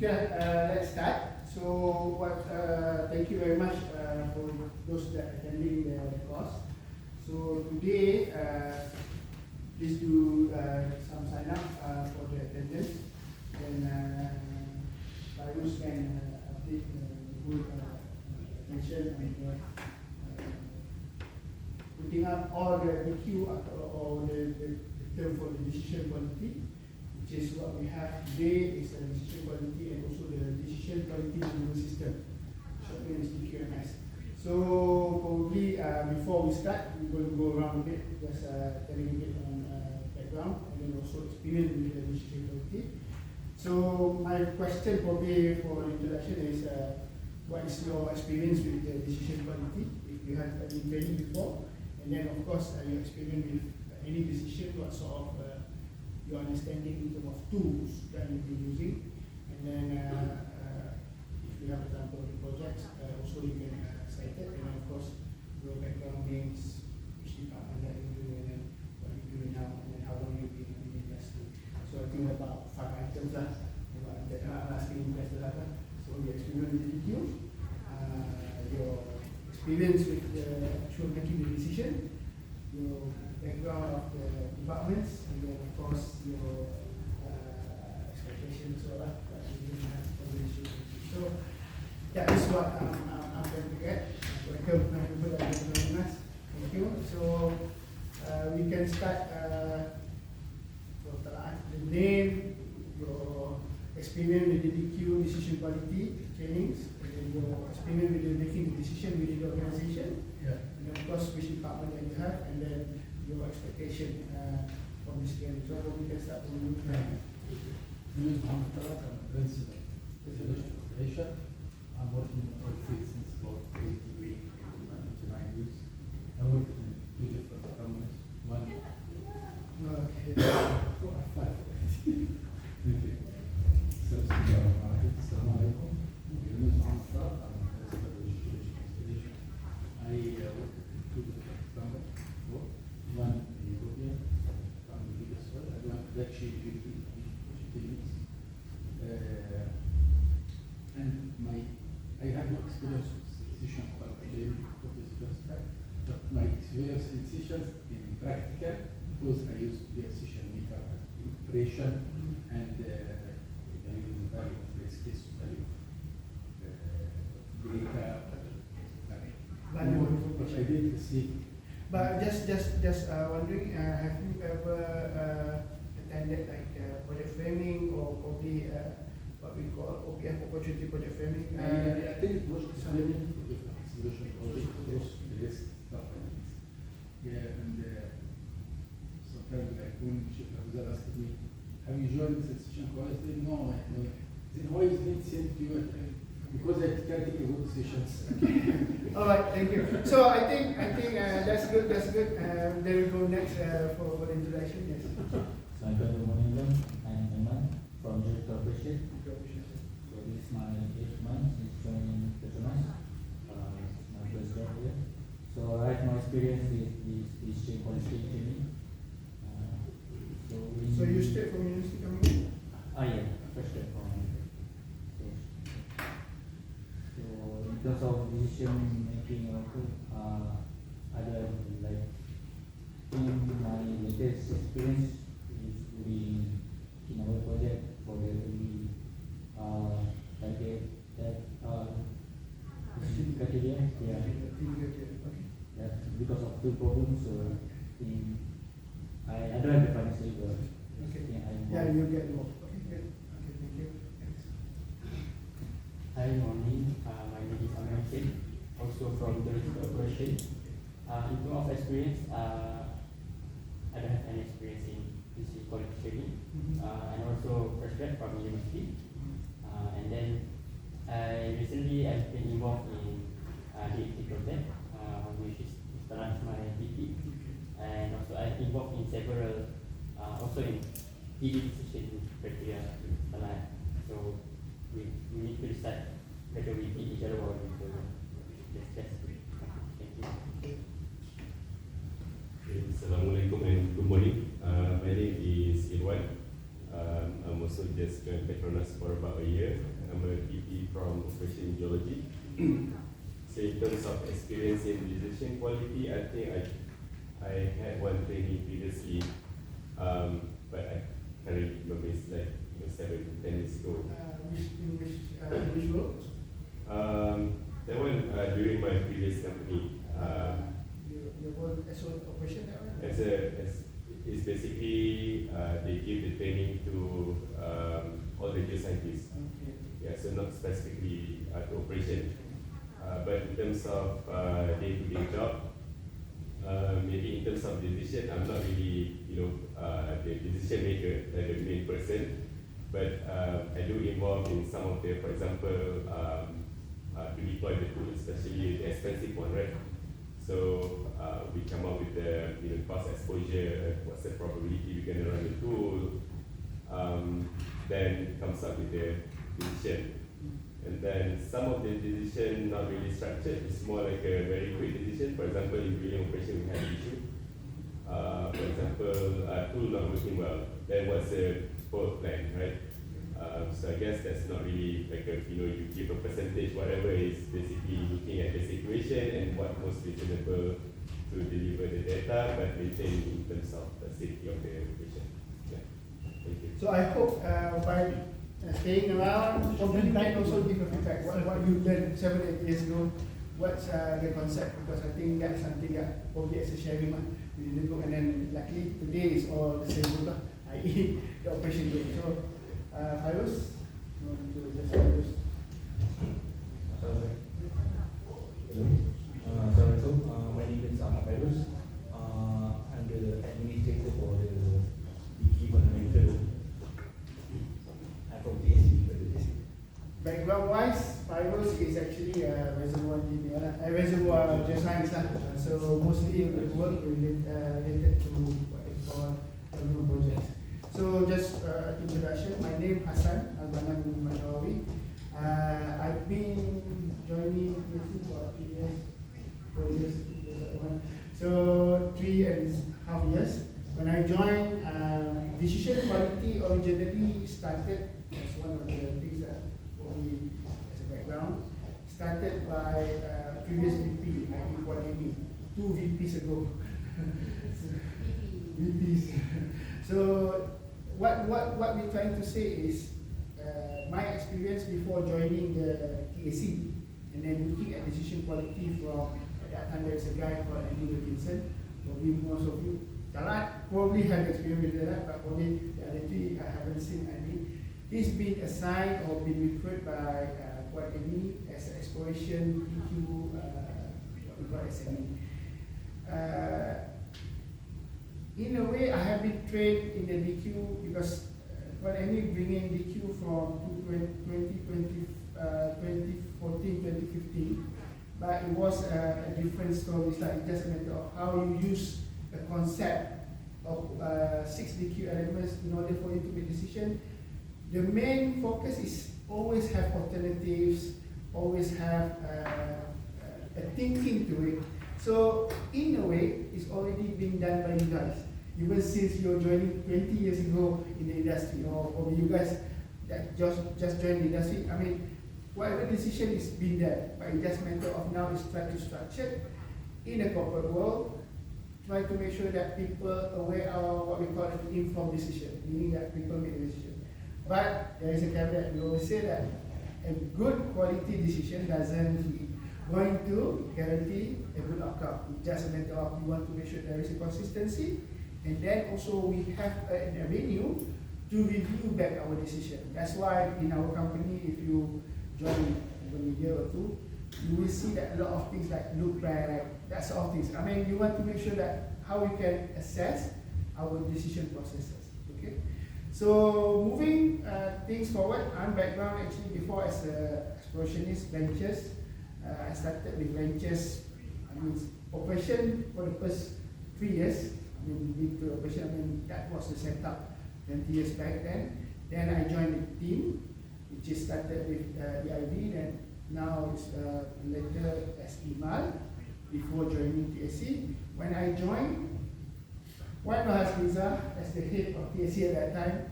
Okay, let's start. So, thank you very much for those that attending the course. So today, please do some sign up for the attendance, and Virus can update the whole attention and putting up all the queue or the term for the decision quality, which is what we have today is the decision quality and also the decision quality management system, short name is DQMS. So probably before we start, we're going to go around a bit, just telling a bit on background and then also experience with the decision quality. So my question probably for introduction is, what is your experience with the decision quality? If you have any training before, and then of course your experience with any decision, what sort of your understanding in terms of tools that you've been using, and then if you have example of the projects, also you can cite it, and then of course your background names, which department that you do, and then what you do now, and then how long you've been in the industry. So I think about 5 items lah. I'm asking questions lah. So your experience with DQ, your experience with the actual making the decision, your background of the departments, and then of course your expectations or what you have for the decision. So that is what I'm going to get. Welcome people that are joining us. Thank you. So we can start. The name, your experience with the DQ decision quality trainings, and then your experience with making the decision within the organization, and then of course which department that you have, and then your expectation from this training. So we can start from you. I'm principal. Exploration. I'm working in oil field since about 8 to 9 years. I work in 2 different companies. One. Okay. 4 or 5. Okay. Assalamu alaikum. I work in 2 different companies. One in European, one in the US. I do actually vegetarians. And I have no experience with decision quality for this first time, but my experience in decisions in practical, because I used to be a decision maker in operation, and I use the value of this case value data, but I didn't see. But just wondering, have you ever attended like project framing or probably what we call OPF, opportunity project framing? I think it was framing for the solution project across the list of companies. Yeah, and sometimes like when Chief Officer asked me, have you joined the decision quality? No, then why is it sent to you? Because I can't take good decisions. All right, thank you. So I think that's good. There we go next for the introduction. Yes. So good morning, I'm Iman from Exploration. So this is my 8th month since joining Petronas. My first job here. So I have no experience with this quality training. So you straight from university coming in? Yeah, first step from. So in terms of decision making, other like in my latest experience is doing in our project for the target criteria. Yeah, because of 2 problems. So I don't have the financial, but yeah, you get more. Okay, good. Okay, thank you. Thanks. Hi, morning. My name is Amir, also from the Exploration. In terms of experience, I don't have any experience in this quality training, and also first grad from university. And then recently I've been involved in TTT project, which is my TTT, and also I've been involved in several, also in PD decision criteria. So we need to decide whether we beat each other or we don't. That's great. Thank you. Okay, Assalamualaikum and good morning. My name is Irwan. I'm also just joined Petronas for about a year. So in terms of experience in decision quality, I think I had one training previously, but I can't really remember. It's like 7 to 10 years ago. Which role? That one during my previous company. Your role as an operation that one? It's basically they give the training to all the geoscientists. Okay. Yeah, so not specifically to operation, but in terms of day-to-day job, maybe in terms of decision, I'm not really the decision maker, the main person, but I do involve in some of the, for example, to deploy the tool, especially the expensive one, right? So we come up with the cost exposure, what's the probability we're going to run the tool, then comes up with the decision. And then some of the decision not really structured, it's more like a very quick decision. For example, in drilling operation we have an issue. For example, tool not working well, then what's the forward plan, right? So I guess that's not really like you give a percentage, whatever is basically looking at the situation and what most reasonable to deliver the data, but maintain in terms of the safety of the operation. Yeah. Thank you. So I hope by staying around, probably you can also give a feedback what you learned 7 8 years ago. What's the concept? Because I think that's something that probably as a sharing within the group, and then luckily today is all the same group, i.e. the operation group. So Fairuz, you want to just Fairuz? Assalamualaikum. My name is Ahmad Fairuz. I'm the administrator for the Wiki Fundamental. I'm from TTT. Background-wise, Fairuz is actually a reservoir engineer, a reservoir geoscience. So mostly the work related to what they call terminal projects. So just introduction. My name Hassan Al Banna from Nawawi. I've been joining TTT for 3 years, 4 years, so 3.5 years. When I joined, decision quality originally started as one of the things that we, as a background, started by previous VP, I think 2 VPs ago. VPs. So what we're trying to say is my experience before joining the TAC and then looking at decision quality from at that time there's a guy called Andy Wilkinson. Probably most of you probably have experience with that, but probably the other 3 I haven't seen Andy. He's been assigned or been recruited by Andy as an exploration PQ, what we call SME. In a way, I have been trained in the DQ because Andy bringing DQ from 2014, 2015, but it was a different story. It's like just a matter of how you use the concept of 6 DQ elements in order for you to make a decision. The main focus is always have alternatives, always have a thinking to it. So in a way, it's already been done by you guys. Even since you're joining 20 years ago in the industry, or you guys that just joined the industry. I mean, whatever decision is being there, but it's just a matter of now is try to structure in a corporate world, try to make sure that people are aware of what we call an informed decision, meaning that people make a decision. But there is a caveat. We always say that a good quality decision doesn't going to guarantee a good outcome. It's just a matter of we want to make sure there is a consistency, and then also we have an avenue to review back our decision. That's why in our company, if you join even a year or 2, you will see that a lot of things like look back, that sort of things. I mean, you want to make sure that how we can assess our decision processes. Okay. So moving things forward, I'm background actually before as a explorationist ventures. I started with ventures, operation for the first 3 years. Big operation, that was the setup 20 years back then. Then I joined the team, which is started with EIV, and now it's later as IMAL, before joining TSC. When I joined, Wan Bahas Riza as the head of TSC at that time,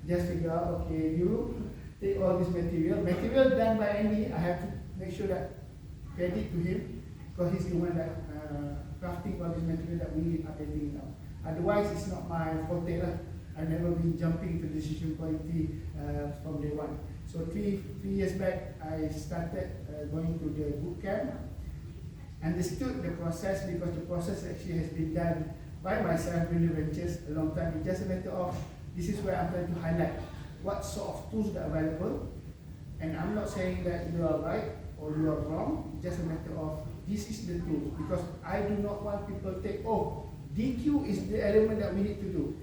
just figure out, okay, you take all this material done by Andy, I have to make sure that credit to him because he's the one that crafting all this material that we are updating now. Otherwise, it's not my forte lah. I've never been jumping to decision quality from day one. So three years back, I started going to the boot camp, understood the process because the process actually has been done by myself in the ventures a long time. It's just a matter of, this is where I'm trying to highlight what sort of tools that are available. And I'm not saying that you are right or you are wrong, it's just a matter of, this is the tool. Because I do not want people to take, oh, DQ is the element that we need to do.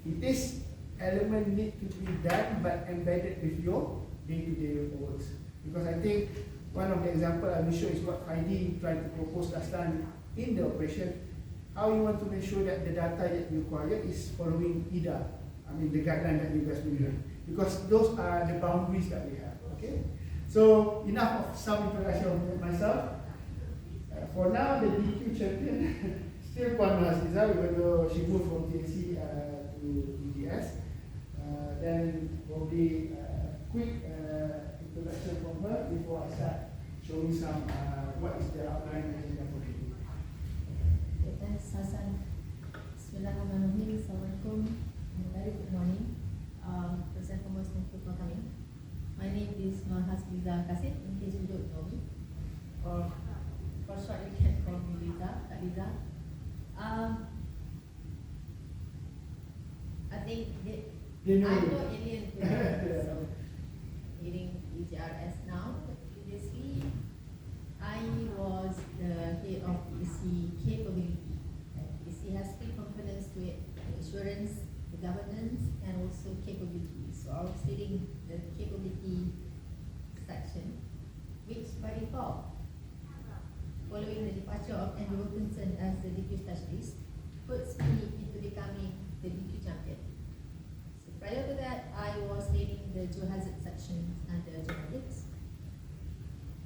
This element need to be done but embedded with your day-to-day works. Because I think one of the examples I will show is what Heidi tried to propose last time in the operation. How you want to make sure that the data that you require is following IDA, I mean the guideline that you guys been doing. Because those are the boundaries that we have. Okay. So enough of some introduction of myself. For now, the DQ champion still Puan Aziza, even though she moved from TNC to EGS. Then probably quick introduction from her before I start showing some what is the outline agenda for today. Thanks, Hassan. Bismillahirrahmanirrahim. Assalamualaikum. Very good morning. First and foremost, thank you for coming. My name is Liza Kasim, in case you don't know me. Or for short, you can call me Liza, Kak Liza. I think They know I'm you. no alien to you. So, leading EGRS now. Previously, I was the head of EC capability. EC has three components to it: the assurance, the governance, and also capability. So I was leading the capability section, which by default, following the departure of Andrew Wilkinson as the DQ specialist, puts me into becoming the DQ champion. So prior to that, I was leading the geohazard section under genetics.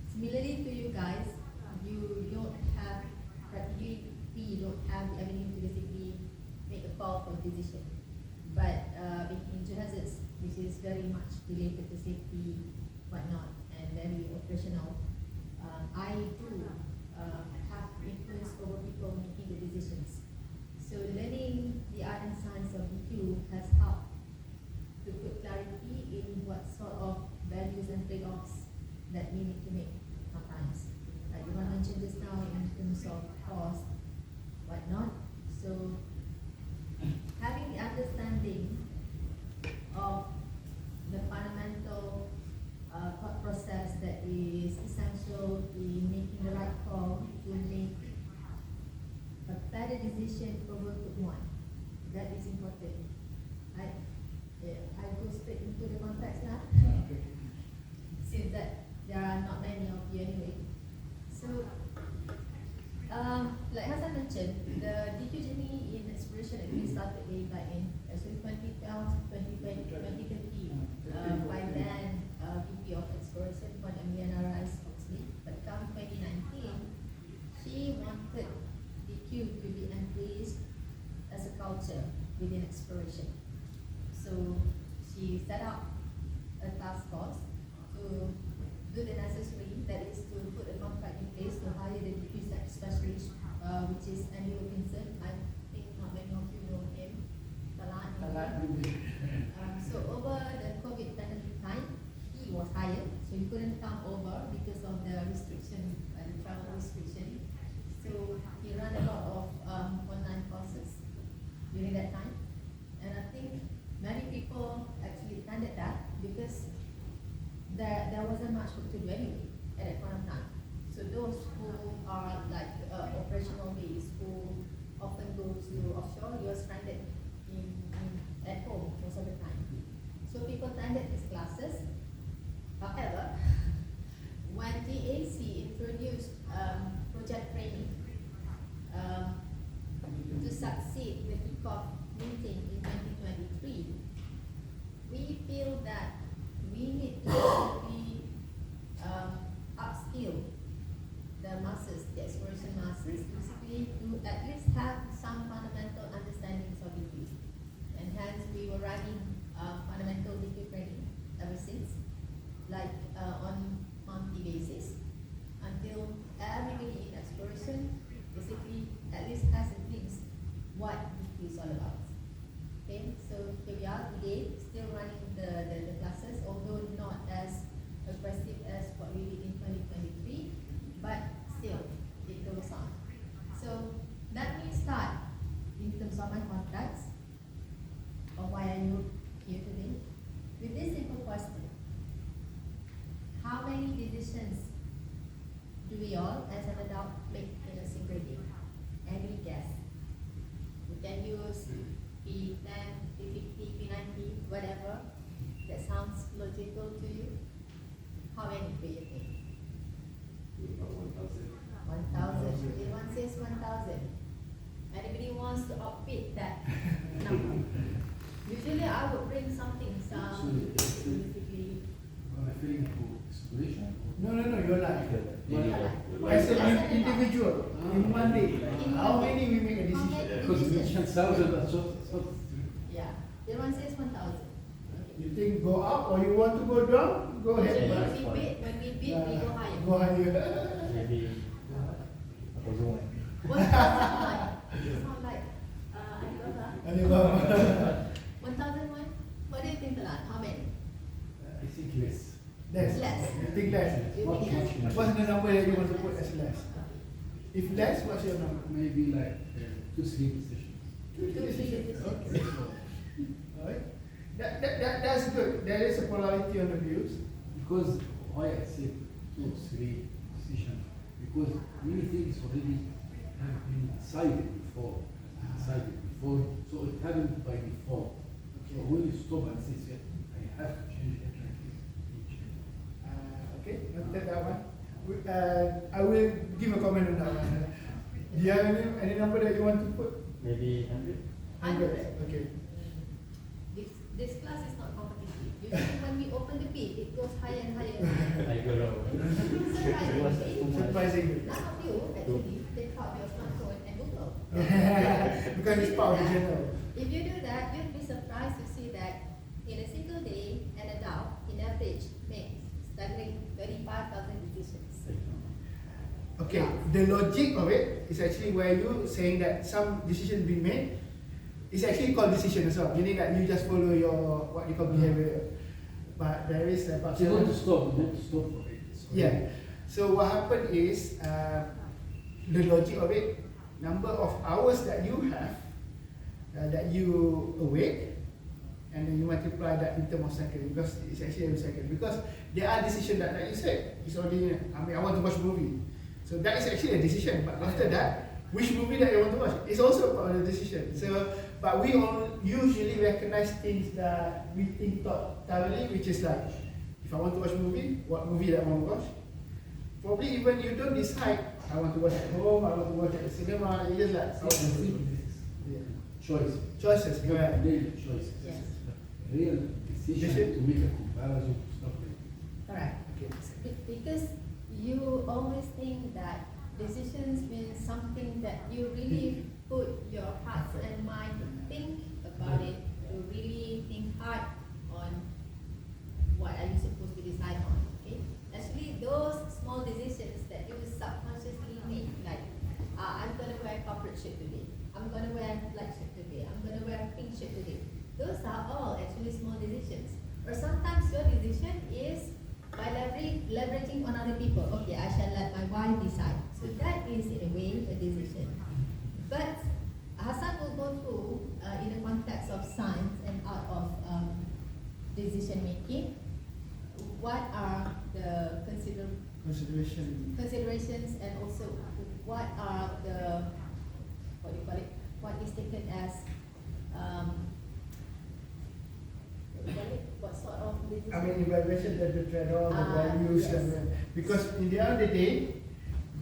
Similarly to you guys, you don't have, practically we don't have the avenue to basically make a call for decision. But in geohazards, which is very much related to safety, whatnot, and very operational, I do have influence over people making the decisions. So learning the art and science of DQ has helped to put clarity in what sort of values and trade-offs that we need to make sometimes. Like you mentioned just now in terms of cost, whatnot. So having the understanding of the fundamental thought process that is essential in making the right call to make a better decision over good one. That is important. I go straight into the context now, since that there are not many of you anyway. So, like Hassan mentioned, the DQ journey in exploration actually started way back in actually 2012, 2020. By then, VP of Exploration for Emiliana Rice Oxley. But come 2019, she wanted DQ to be embraced as a culture within exploration. So she set up a task force to do the necessary, that is to put a contract in place to hire the DQ specialist, which is Andy Wilkinson. I think not many of you know him. So over the COVID pandemic time, he was hired, so he couldn't come over because of the restriction, the travel restriction. So he ran a lot of online courses during that time, and I think many people actually attended that because there wasn't much work to do anyway at that point of time. So those who are like operational base, who often go to offshore, you're stranded at home most of the time. So people attended these classes. However, when TAC introduced project training to succeed the kickoff meeting in 2023, we feel that we need to basically upskill the masses, the exploration masses, basically to at least have some fundamental understandings of DQ. And hence we were running fundamental DQ training ever since. Like decisions do we all as an adult make in a single day? Any guess? We can use P10, P50, P90, whatever. That sounds logical to you. How many do you think? About 1,000. 1,000. Everyone says 1,000. Anybody wants to outbid that number? Usually I would bring something basically. I'm referring to exploration. No, your life. Yeah. As an individual, in one day, how many we make a How decision? many Because decisions? 10,000 are so. Yeah. Everyone says 1,000. You think go up or you want to go down? Go ahead. Usually but, when we bid, we go higher. Go higher. Maybe 1,001. 1,001. You sound like Alibaba. Alibaba. 1,001. What do you think, Talan? How many? I think less. Less. Less. You think less? You Much, think less? much, What's the number that you want to put as less? If less, what's your number? Maybe like 2-3 decisions. Two, three decisions. Okay. Alright. That's good. There is a polarity on the views. Because why I say 2-3 decisions? Because many things already have been decided before. So it happened by default. So when you stop and say, I have to change it like this, you change it. Okay, noted that one. I will give a comment on that one. Do you have any number that you want to put? maybe 100. 100. Okay. This class is not competitive. Usually when we open the bid, it goes higher and higher. and higher. I go low. Surprisingly, Surprisingly. none of you actually take out your smartphone and Google. Because it's part of the general. If you do that, you'll be surprised to see that in a single day, an adult, in average, makes staggering 35,000 decisions. Okay, the logic of it is actually where you saying that some decision being made is actually called decision as well, meaning that you just follow your what you call behavior. But there is a You want to stop for it. Yeah. So what happened is the logic of it, number of hours that you have, that you awake, and then you multiply that in terms of second, because it's actually every second. Because there are decisions that, like you said, it's already, I want to watch a movie. So that is actually a decision. But after that, which movie that you want to watch is also part of the decision. So, but we all usually recognize things that we think thoroughly, which is like, if I want to watch a movie, what movie that I want to watch? Probably even you don't decide, I want to watch at home, I want to watch at the cinema, you just like, yeah. Choice. Choices, You have correct. daily choices. Yes. Real decision to make a comparison to stuff like this. Correct. Okay. Because you always think that decisions mean something that you really put your heart and mind to think about it, to really think hard on what are you supposed to decide on. Okay? Actually, those small decisions that you subconsciously make, like I'm gonna wear corporate shirt today, I'm gonna wear black shirt today, I'm gonna wear pink shirt today. Those are all actually small decisions. Or sometimes your decision is by leveraging on other people. Okay, I shall let my wife decide. So that is in a way a decision. But Hassan will go through in the context of science and art of decision making. What are the considerations and also what are the what is taken as what sort of decision? I mean, evaluation, the trade-off, the values, yes. and because in the end of the day,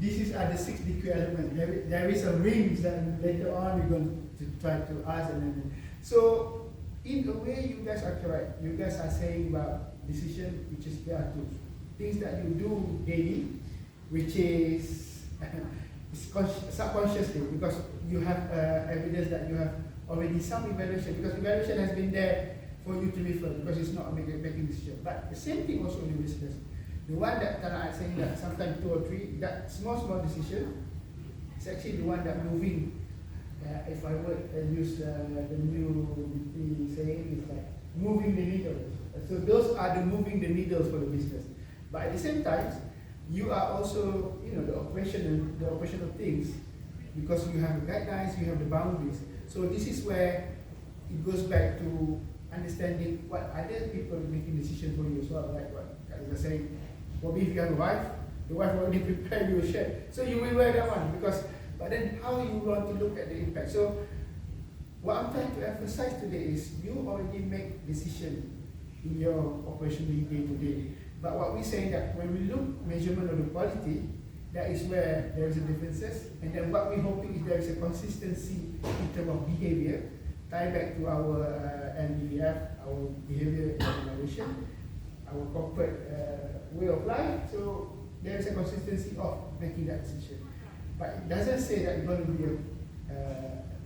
these are the 6 DQ elements. There is a rings that later on we're going to try to ask, and then so in a way, you guys are correct. You guys are saying about decision, which is there are two things that you do daily, which is subconsciously, because you have evidence that you have already some evaluation, because evaluation has been there for you to refer, because it's not making decision. But the same thing also in business. The one that I'm saying that sometimes 2 or 3, that small decision is actually the one that moving. If I would use the new saying, is like moving the needle. So those are the moving the needles for the business. But at the same time, you are also, the operational things, because you have the guidelines, you have the boundaries. So this is where it goes back to understanding what other people are making decisions for you as well, like what Khalid was saying. Or if you have a wife, the wife already prepare you a shirt. So you will wear that one because, but then how you want to look at the impact. So what I'm trying to emphasize today is you already make decision in your operation day to day. But what we say that when we look measurement of the quality, that is where there is a differences. And then what we hoping is there is a consistency in terms of behavior, tie back to our NBVF, our behavior evaluation, our corporate way of life. So there is a consistency of making that decision. But it doesn't say that it's going to be a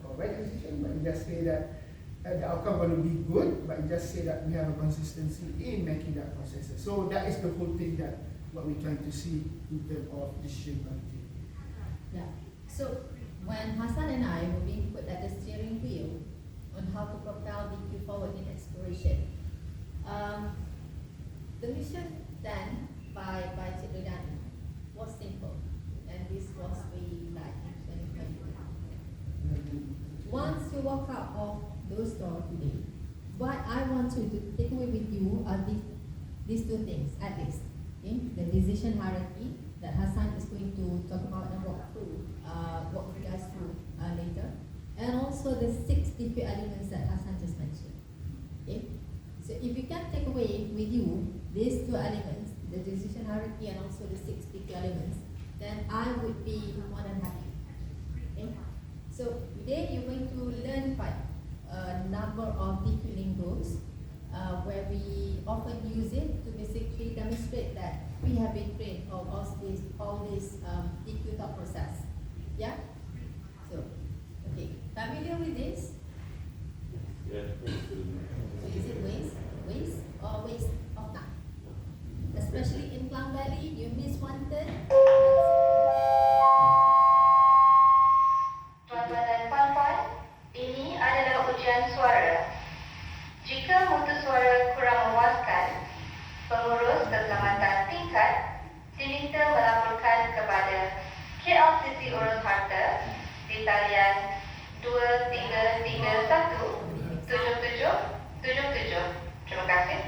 correct decision, but it just say that the outcome going to be good, but it just say that we have a consistency in making that process. So that is the whole thing that what we're trying to see in terms of decision quality. Yeah. So when Hassan and I were being put at the steering wheel on how to propel DQ forward in exploration, the mission then by Cik Redani was simple, and this was way back in 2021. Once you walk out of those doors today, what I want you to take away with you are these two things at least. Okay? The decision hierarchy that Hassan is going to talk about and walk you guys through later, and also the 6 DQ elements that Hassan just mentioned. Okay? So if you can take away with you these 2 elements, the decision hierarchy and also the 6 DQ elements, then I would be more than happy. Okay? So today you're going to learn quite a number of DQ lingos where we often use it to basically demonstrate that we have been trained of all this DQ thought process. Yeah? So, okay, familiar with this? Yeah. So is it waste or waste of time? Especially in Klang Valley, you miss 1/3. Tuan-tuan dan puan-puan, ini adalah ujian suara. Jika mutu suara kurang memuaskan, pengurus keselamatan tingkat diminta melaporkan kepada KLCC Urus Harta di talian 2331 7777. Terima kasih.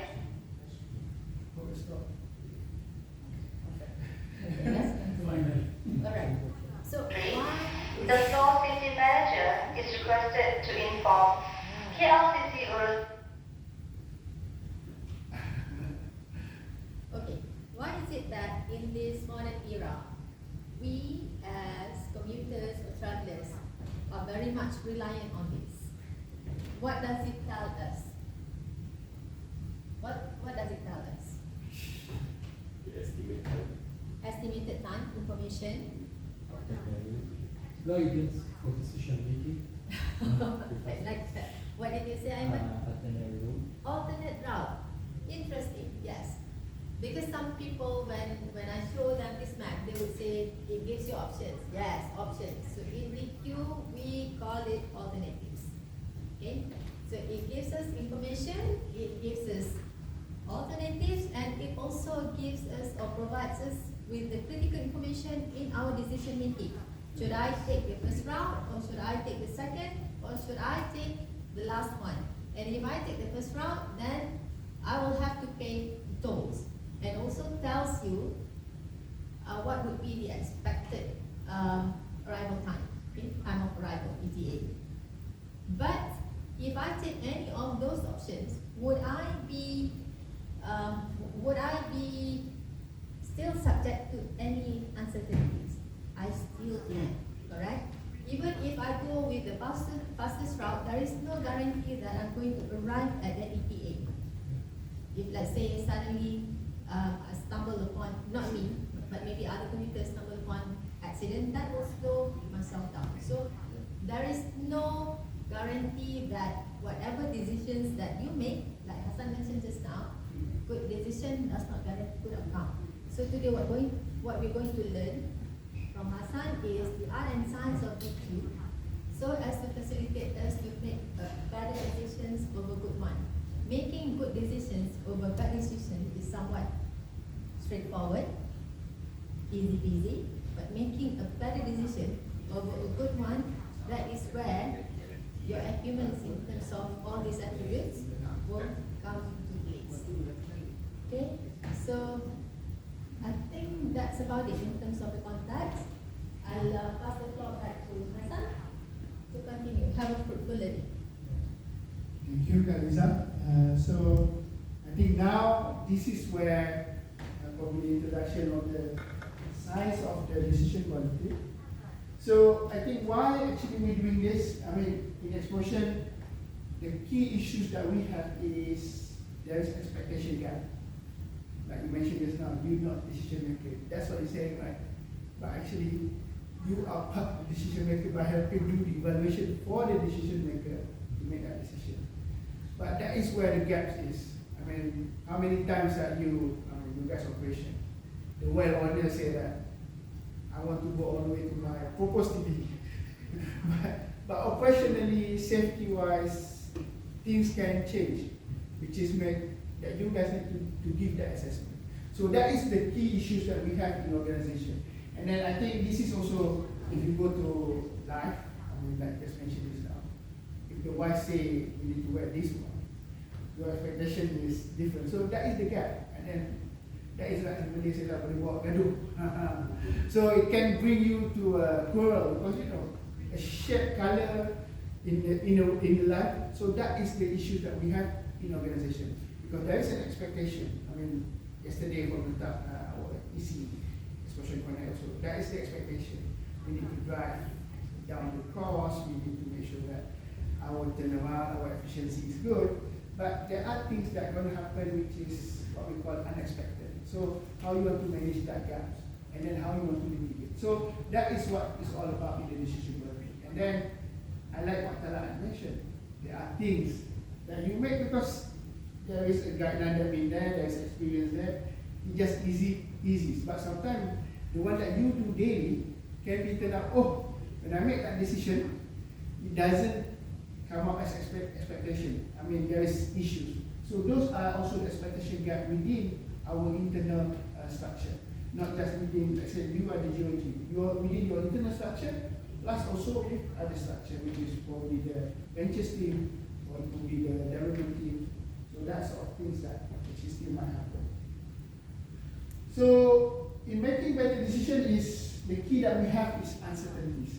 Yes? Alright. So, The floor safety manager is requested to inform KLCC Urus. okay, why is it that in this modern era, we as commuters or travelers are very much reliant on this? What does it tell us? What does it tell us? Estimate time. Estimated time, information. Guidance for decision making. Like that. What did you say, Aiman? Alternate route. Interesting, yes. Because some people, when I show them this map, they would say it gives you options. Yes, options. So in DQ, we call it alternatives. Okay? So it gives us information, it gives us alternatives, and it also gives us or provides us with the critical information in our decision making. Should I take the first route, or should I take the second, or should I take the last one? And if I take the first route, then I will have to pay tolls. And also tells you what would be the expected arrival time, okay? Time of arrival, ETA. But if I take any of those options, would I be still subject to any uncertainties? I still am, correct? Even if I go with the fastest route, there is no guarantee that I'm going to arrive at the ETA. If let's say suddenly I stumble upon, not me, but maybe other commuters stumble upon accident, that will slow myself down. So there is no guarantee that whatever decisions that you make, like Hassan mentioned just now, good decision does not guarantee good outcome. So today what we're going to learn from Hassan is the art and science of DQ, so as to facilitate us to make better decisions over good one. Making good decisions over bad decisions is somewhat straightforward, easy peasy, but making a better decision over a good one, that is where your acumen in terms of all these attributes will come into place. Okay, so that's about it in terms of the context. I'll pass the floor back to Hassan to continue. Have a fruitful learning. Thank you, Kaliza. So I think now this is where probably the introduction of the science of the decision quality. So I think why actually we're doing this, I mean, in Exploration, the key issues that we have is there is expectation gap. Like you mentioned just now, you're not decision maker. That's what you're saying, right? But actually, you are part of the decision maker by helping do the evaluation for the decision maker to make that decision. But that is where the gap is. I mean, how many times have you guys operation? The well owner say that I want to go all the way to my proposed TTT. but operationally, safety-wise, things can change, which is make that you guys need to give that assessment. So that is the key issues that we have in organization. And then I think this is also, if you go to life, I mean, like just mentioned this now, if the wife say you need to wear this one, your expectation is different. So that is the gap. And then that is like in Malaysia lah, boleh bawa gaduh. So it can bring you to a quarrel because you know a shared color in the life. So that is the issue that we have in organization because there is an expectation. I mean, yesterday from the top, our EC, Exploration Connect also, that is the expectation. We need to drive down the cost. We need to make sure that our turnaround, our efficiency is good. But there are things that are going to happen which is what we call unexpected. So how you want to manage that gap and then how you want to mitigate. So that is what it's all about in the decision making. And then I like what Tala mentioned. There are things that you make because there is a guideline that been there is experience there. It's just easy. But sometimes the one that you do daily can be turned out, oh, when I make that decision, it doesn't come out as expectation. I mean, there is issues. So those are also the expectation gap within our internal structure. Not just within, let's say, you are the GOG. You are within your internal structure, plus also with other structure, which is probably the ventures team, or it could be the development team. So that sort of things that actually still might happen. So in making better decision is, the key that we have is uncertainties.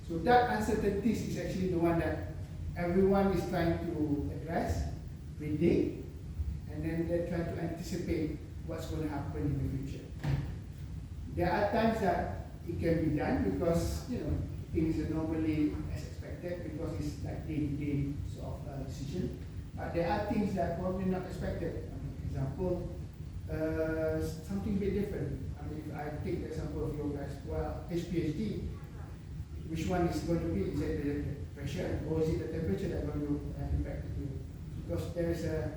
So that uncertainties is actually the one that everyone is trying to address, predict, and then they're trying to anticipate what's going to happen in the future. There are times that it can be done because, you know, things are normally as expected because it's like day-to-day sort of decision. But there are things that are probably not expected. I mean, for example, something a bit different. I mean, if I take the example of your guys, well, HPHD, which one is going to be? Is it the pressure or is it the temperature that going to impact you? Because there is a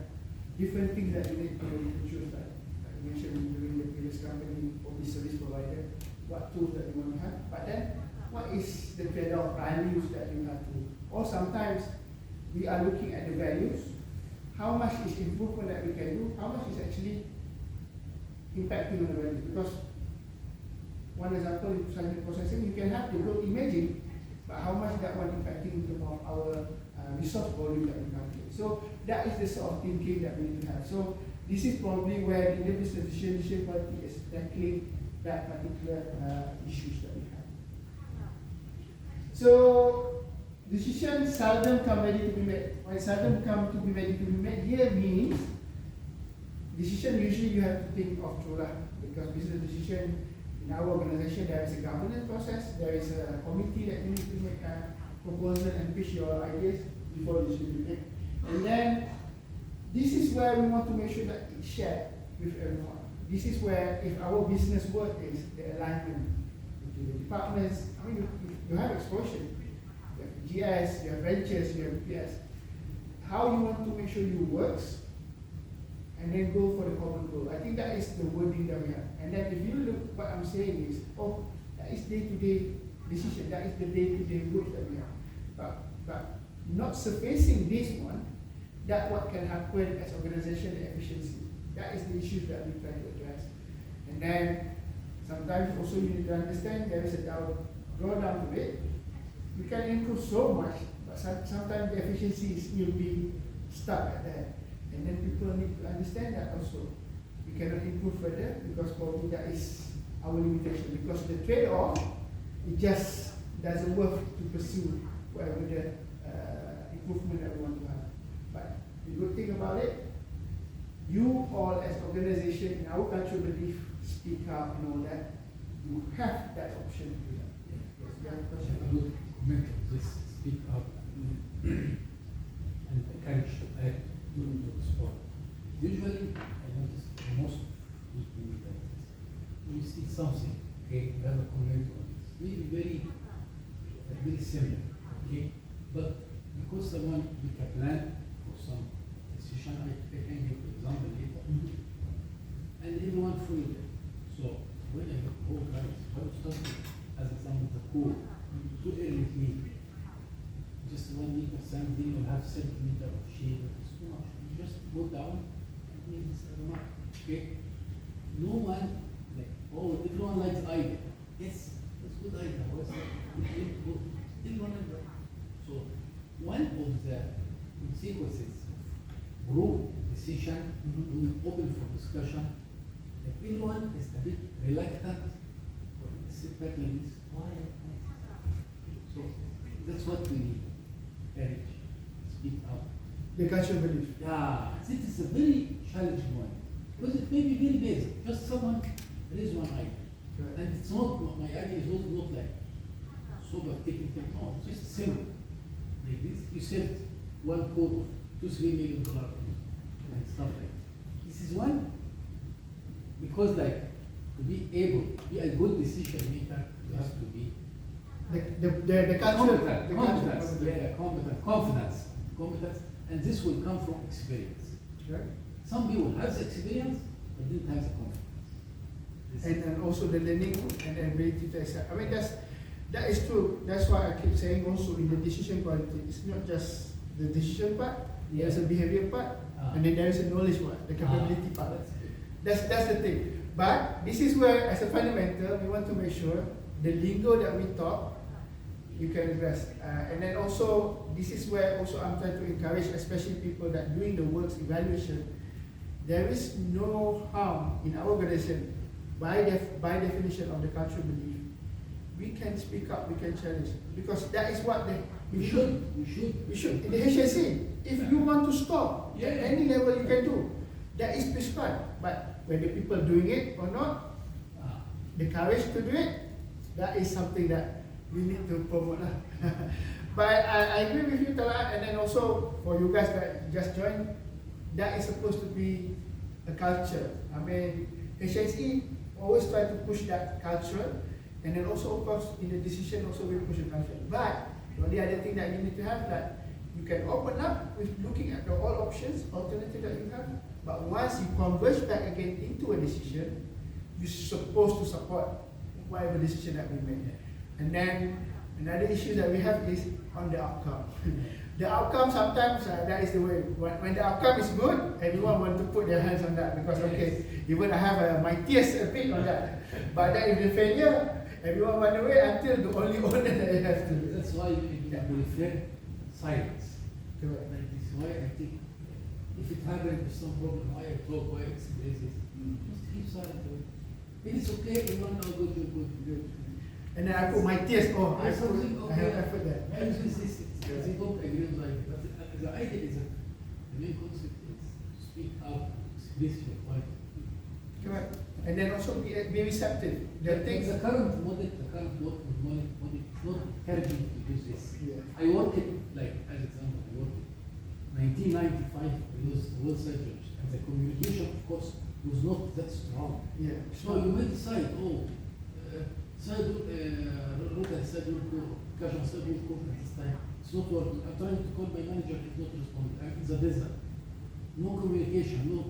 different things that you need to choose. Like I mentioned during the previous company or the service provider, what tools that you want to have. But then, what is the trade-off values that you have to? Or sometimes we are looking at the values. How much is improvement that we can do? How much is actually impacting on the values? Because one example in scientific processing, you can have the good imaging, but how much that one impacting in terms of our resource volume that we have. So that is the sort of thinking that we need to have. So this is probably where the business decision quality is tackling that particular issues that we have. So decisions seldom come ready to be made. When seldom come to be ready to be made, here means decision usually you have to think of through that, because business decision in our organization there is a governance process, there is a committee that you need to make a proposal and pitch your ideas before decision is made. And then this is where we want to make sure that it's shared with everyone. This is where if our business work is the alignment between the departments. I mean, you have explosion, you have GS, you have ventures, you have PS. How you want to make sure you works and then go for the common goal. I think that is the wording that we have. And then if you look, what I'm saying is, oh, that is day-to-day decision, that is the day-to-day work that we have. But not surfacing this one, that what can happen as organization and efficiency. That is the issue that we try to address. And then sometimes also you need to understand there is a drawdown to it. We can improve so much, but sometimes the efficiency will be stuck at that. And then people need to understand that also. We cannot improve further because probably that is our limitation, because the trade-off, it just doesn't worth to pursue whatever the improvement that we want to have. But the good thing about it, you all as organization in our cultural belief speak up and all that, you have that option to do that. Yes, you have a question? I would comment on this, speak up and encourage to act during the sport. Usually, I notice most people that we see something, okay, we have a comment on this. Maybe very similar, okay? But because someone make a plan for some decision, I can give an example later. And everyone follow it. So when I look, oh guys, I was talking as example the core, too early meeting. Just 1 meter something will have centimeter of shade, it's too much. You just go down and make this as a mark. Okay? No one like, oh, everyone likes idea. Yes, that's good idea. What's that? Everyone likes that. So one of the consequences of group decision when open for discussion, if everyone is a bit reluctant or sit back like this, why? So that's what we need. Courage, speak up. The cultural belief. Yeah, this is a very challenging one. Because it may be very basic. Just someone raise one idea. Correct. And it's not, my idea is also not like super technical. No, it's just simple. Like this, you set one code of $2-3 million and stuff like that. This is one, because like to be able to be a good decision maker, you have to be The culture, competence, yeah, confidence, and this will come from experience. Right? Some people have the experience, but didn't have the confidence. And also the learning and the ability to accept. I mean, that is true. That's why I keep saying also in the decision quality, it's not just the decision part, there's a behavior part, and then there is a knowledge part, the capability part. That's the thing. But this is where, as a fundamental, we want to make sure the lingo that we talk, you can address. And then also, this is where also I'm trying to encourage, especially people that doing the works evaluation, there is no harm in our organization, by definition of the cultural belief. We can speak up, we can challenge, because that is what we should. In the HSC, if you want to stop, at any level you can do. That is prescribed. But whether people doing it or not, the courage to do it, that is something that we need to promote. But I agree with you, Talat, and then also for you guys that just joined, that is supposed to be a culture. I mean, HSE always try to push that culture, and then also, of course, in the decision also we push the culture. But the only other thing that you need to have, that you can open up with looking at the all options, alternative that you have. But once you converge back again into a decision, you're supposed to support whatever decision that we make. And then another issue that we have is on the outcome. The outcome sometimes, that is the way, when the outcome is good, everyone want to put their hands on that, because okay, even I have my tears a bit on that. But then if the failure, everyone run away until the only owner that you have to do. That's why you prefer silence. Correct. Like this is why I think if it happens with some problem, why I talk, why I express this, just keep silent. If it's okay, everyone knows good. And then I put my tears, I There's something okay. have put that. I use this, they don't agree with like, but the idea is that the main concept is to speak out, express your point. Correct. And then also be receptive. The things. The current model is not encouraging to use this. Yeah. I worked it, like, as example, I worked it 1995, it was the World Surgeons, and the communication, of course, was not that strong. Yeah. So you may decide, Rota said Kajan said at this time, it's not working. I'm trying to call my manager, he's not responding. I'm in the desert. No communication, no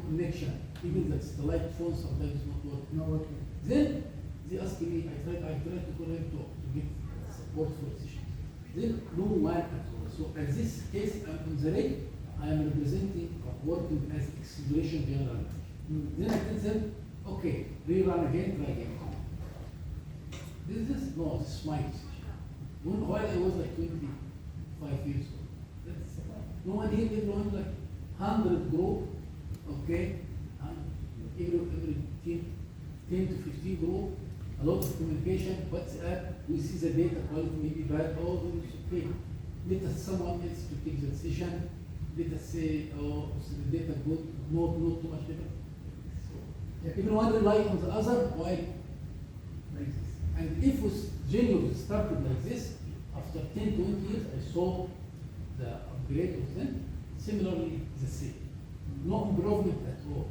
connection. Even that satellite phone sometimes is not working. Not working. Then they asked me, I tried to call him to get support for this issue. Then no one at all. So in this case, I'm on the right, I am representing or working as Exploration General Manager. Then I tell them, okay, rerun again, try again. This is my decision. While I was like 25 years old, no one here, everyone like 100 group, okay, and every team 10 to 15 group, a lot of communication, WhatsApp, we see the data quality may be bad, oh, it's okay. Let us someone else to take the decision. Let us say, oh, so the data good, not too much data. So, even one rely on the other, why like this? And if we genuinely started like this, after 10, 20 years, I saw the upgrade of them, similarly the same. No improvement at all,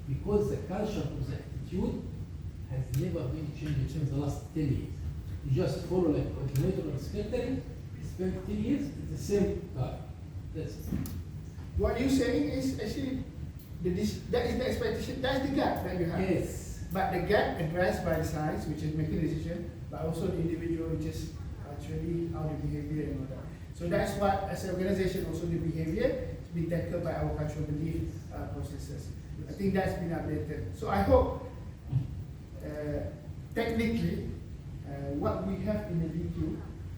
because the culture of the attitude has never been changed in the last 10 years. You just follow like coordinator or secretary, spend 10 years, it's the same guy. That's it. What you're saying is actually that is the expectation, that's the gap that you have. Yes. But the gap addressed by the science, which is making a decision, but also the individual, which is actually how the behavior and all that. So that's what, as an organization, also the behavior is being tackled by our cultural belief processes. I think that's been updated. So I hope, technically, what we have in the DQ,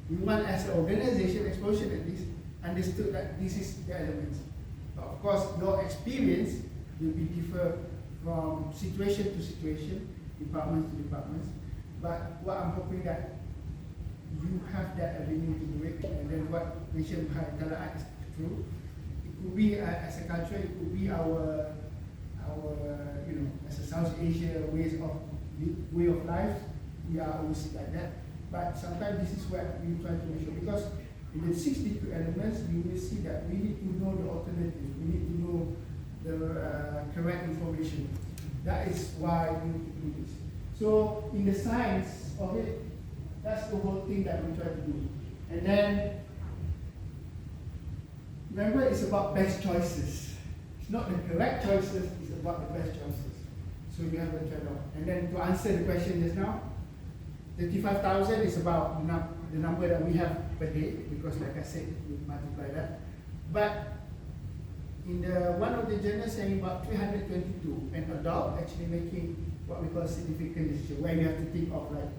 we want as an organization, Exploration at least, understood that this is the elements. But of course, your experience will be different from situation to situation, departments to departments. But what I'm hoping that you have that avenue to do it, and then what Malaysian Tala'at is true. It could be as a culture, it could be our as a South Asia way of life. We are always like that. But sometimes this is what we try to make sure, because in the 6 DQ elements, you will see that we need to know the alternatives. We need to know the correct information. That is why we need to do this. So in the science of it, that's the whole thing that we try to do. And then, remember, it's about best choices. It's not the correct choices, it's about the best choices. So you have to trade-off. And then to answer the question just now, 35,000 is about the number that we have per day, because like I said, we multiply that. But in the one of the journals saying about 322, an adult actually making what we call significant decision, where you have to think of like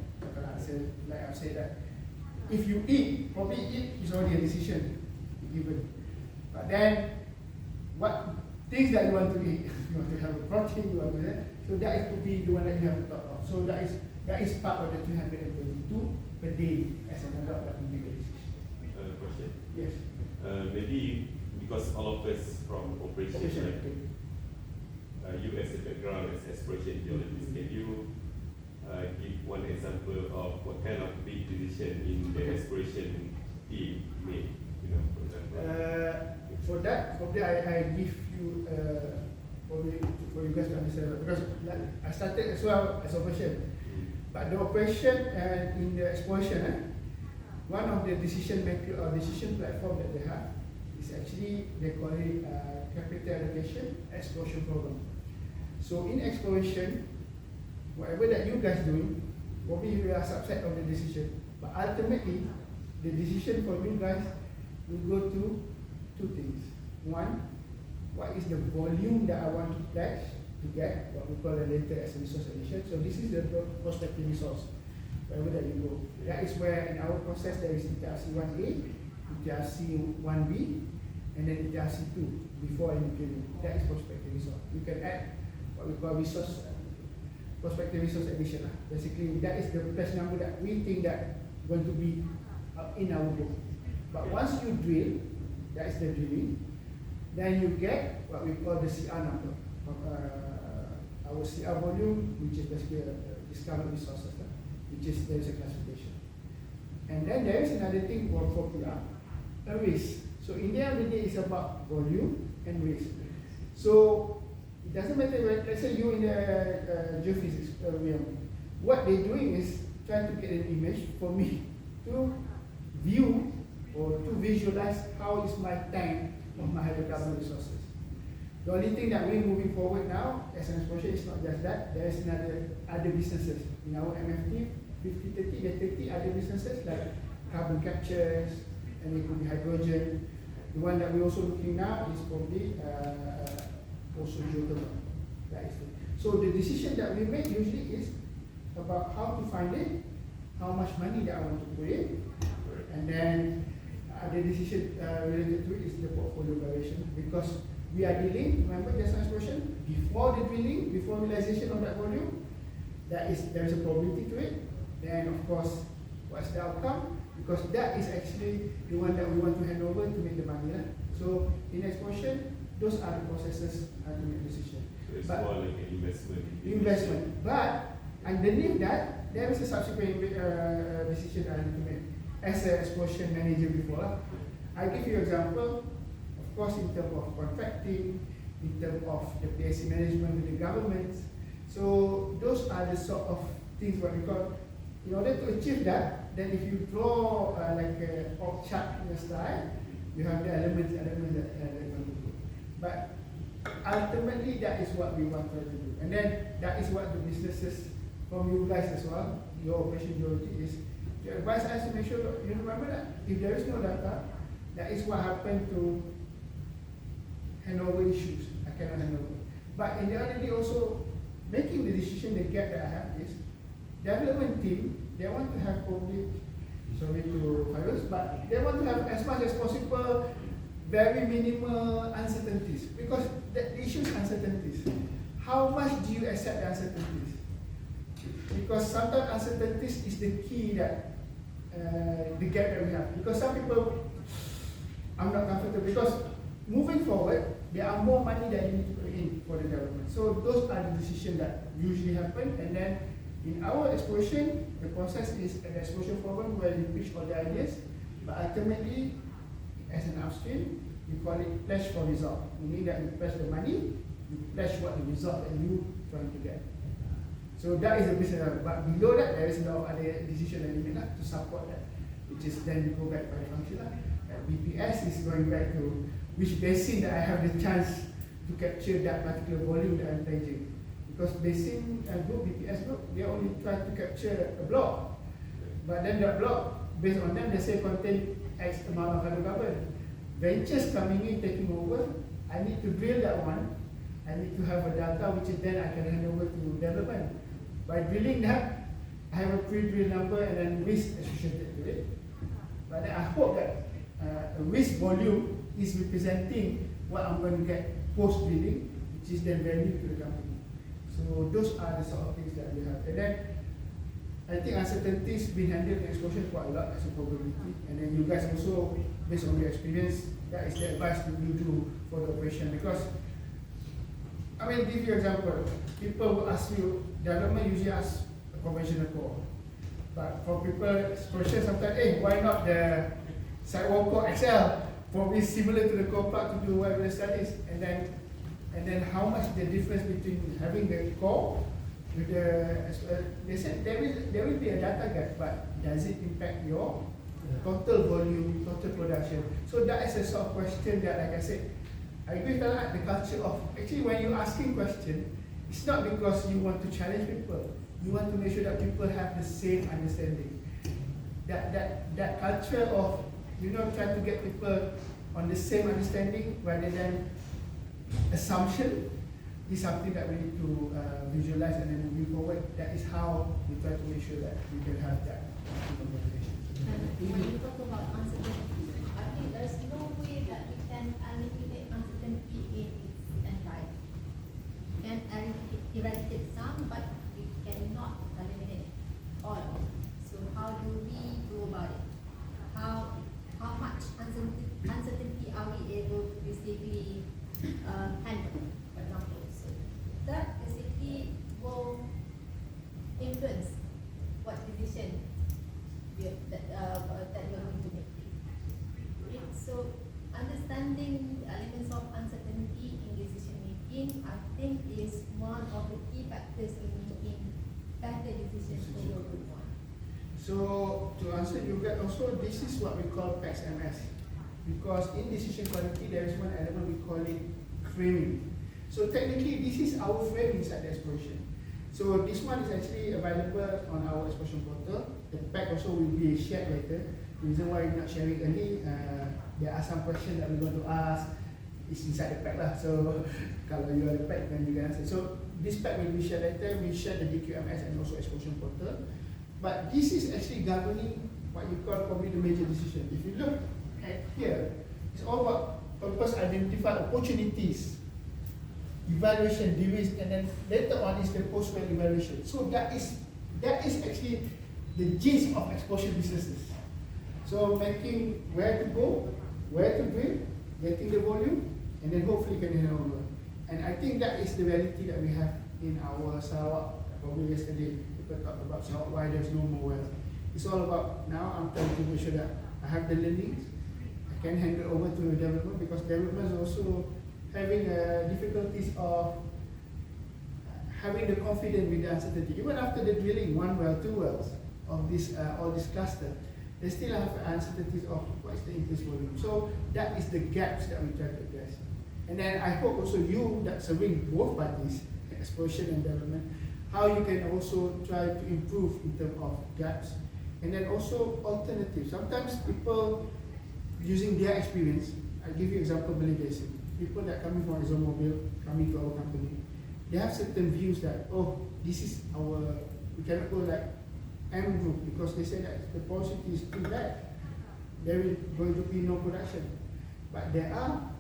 I've said that if you eat, probably eat is already a decision given. But then what things that you want to eat, you want to have a protein, you want to that, so that could be the one that you have to talk of. So that is part of the 322 per day as an adult that will make a decision. Question? Yes. Maybe because all of us from operation, you as a background as exploration geologist, can you give one example of what kind of big decision in the exploration team made? For example. For that, probably I give you probably for you guys to understand, because I started as well as operation. But the operation in the exploration, one of the decision maker or decision platform that they have is actually, they call it Accreditation Exploration Program. So in exploration, whatever that you guys doing, probably you are subset of the decision. But ultimately, the decision for you guys will go to 2 things. One, what is the volume that I want to pledge to get, what we call the later as a resource addition. So this is the prospective resource, wherever that you go. That is where in our process there is ETRC 1A, ETRC 1B, and then ETRC 2 before any drilling. That is prospective resource. You can add what we call prospective resource addition. Basically, that is the best number that we think that going to be in our book. But once you drill, that is the drilling, then you get what we call the CR number. Our CR volume, which is basically discovered resources, which is there is a classification. And then there is another thing called for PR, a risk. So in the end of the day, it's about volume and risk. So it doesn't matter when, let's say you in the geophysics realm, what they're doing is trying to get an image for me to view or to visualize how is my tank of my hydrocarbon resources. The only thing that we're moving forward now as an exploration is not just that, there is other businesses. In our MFT, 50-30, there are 30 other businesses like carbon captures, and it could be hydrogen. The one that we're also looking now is probably also geothermal. That is it. So the decision that we make usually is about how to find it, how much money that I want to put in, and then the decision related to it is the portfolio valuation, because we are dealing, remember just exploration, before the drilling, before realization of that volume, there is a probability to it, then of course, what's the outcome? Because that is actually the one that we want to hand over to make the money. So in exploration, those are the processes to make decision. So it's But- more like an investment. Investment. But underneath that, there is a subsequent decision I need to make as an exploration manager before. I give you an example, of course, in terms of contracting, in terms of the PSC management with the government. So those are the sort of things what we call, in order to achieve that, then if you draw like a org chart in the style, you have the elements that you want to do. But ultimately, that is what we want to do. And then that is what the businesses from you guys as well, your operation geology is to advise us to make sure, you remember that if there is no data, that is what happened to handover issues. I cannot hand over. But in the other day also, making the decision, the gap that I have is, development team, they want to have public, sorry to virus, but they want to have as much as possible very minimal uncertainties, because the issue is uncertainties. How much do you accept the uncertainties? Because sometimes uncertainties is the key that the gap that we have. Because some people, I'm not comfortable, because moving forward, there are more money that you need to put in for the development. So those are the decisions that usually happen, and then in our exploration, the process is an exploration program where you pitch all the ideas, but ultimately, as an upstream, we call it pledge for result. Meaning that you pledge the money, you pledge what the result that you trying to get. So that is the business. But below that, there is a lot of other decisions that you make to support that, which is then you go back by function. BPS is going back to which basin that I have the chance to capture that particular volume that I'm pledging. Because basin group, BPS group, they only try to capture a block. But then that block, based on them, they say contain X amount of hydrocarbon. Ventures coming in, taking over, I need to drill that one. I need to have a data which is then I can hand over to development. By drilling that, I have a pre-drill number and then risk associated to it. But then I hope that a risk volume is representing what I'm going to get post-drilling, which is then value to the company. So those are the sort of things that we have. And then I think uncertainties been handled in exploration quite a lot as a probability. And then you guys also, based on your experience, that is the advice that you do for the operation. Because, I mean, give you an example. People will ask you, development usually ask a conventional core. But for people, exploration sometimes, hey, why not the sidewall core XL? Probably similar to the core plug to do whatever studies. And then how much the difference between having the core with the, they said there will be a data gap, but does it impact your total volume, total production? So that is a sort of question that, like I said, I agree with that, the culture of, actually when you're asking question, it's not because you want to challenge people. You want to make sure that people have the same understanding. That culture of, trying to get people on the same understanding rather than assumption is something that we need to visualize, and then moving forward, that is how we try to make sure that we can have that conversation. And when you talk about uncertainty, I think there's no way that we can eliminate uncertainty in its entirety. We can eradicate some, but we cannot eliminate all. So how do we go about it? How much uncertainty are we able to basically handle, for example? So that basically will influence what decision that we're going to make. Okay, so understanding the elements of uncertainty in decision making, I think, is one of the key factors in making better decisions for your group one. So to answer you guys, also this is what we call PAX-MS. Because in decision quality, there is one element we call it framing. So technically, this is our frame inside the exploration. So this one is actually available on our exploration portal. The pack also will be shared later. The reason why we're not sharing early, there are some questions that we're going to ask. It's inside the pack lah. So kalau you are the pack, then you can answer. So this pack will be shared later. We share the DQMS and also exploration portal. But this is actually governing what you call probably the major decision. If you look at here, it's all about purpose identified opportunities. evaluation, de-risk, and then later on is the post-well evaluation. So that is actually the gist of exploration businesses. So making where to go, where to drill, getting the volume, and then hopefully can hand over. And I think that is the reality that we have in our Sarawak. Probably yesterday people talked about Sarawak, why there's no more wells. It's all about now I'm trying to make sure that I have the learnings, I can hand it over to the development, because development is also having difficulties of having the confidence with the uncertainty. Even after the drilling 1 well, 2 wells of this all this cluster, they still have uncertainties of what is the increased volume. So that is the gaps that we try to address. And then I hope also you that serving both parties, exploration and development, how you can also try to improve in terms of gaps. And then also alternatives. Sometimes people using their experience, I'll give you example Malay Basin. People that coming from ExxonMobil, coming to our company, they have certain views that, oh, this is our, we cannot go like M group because they say that the porosity is too bad. There is going to be no production. But there are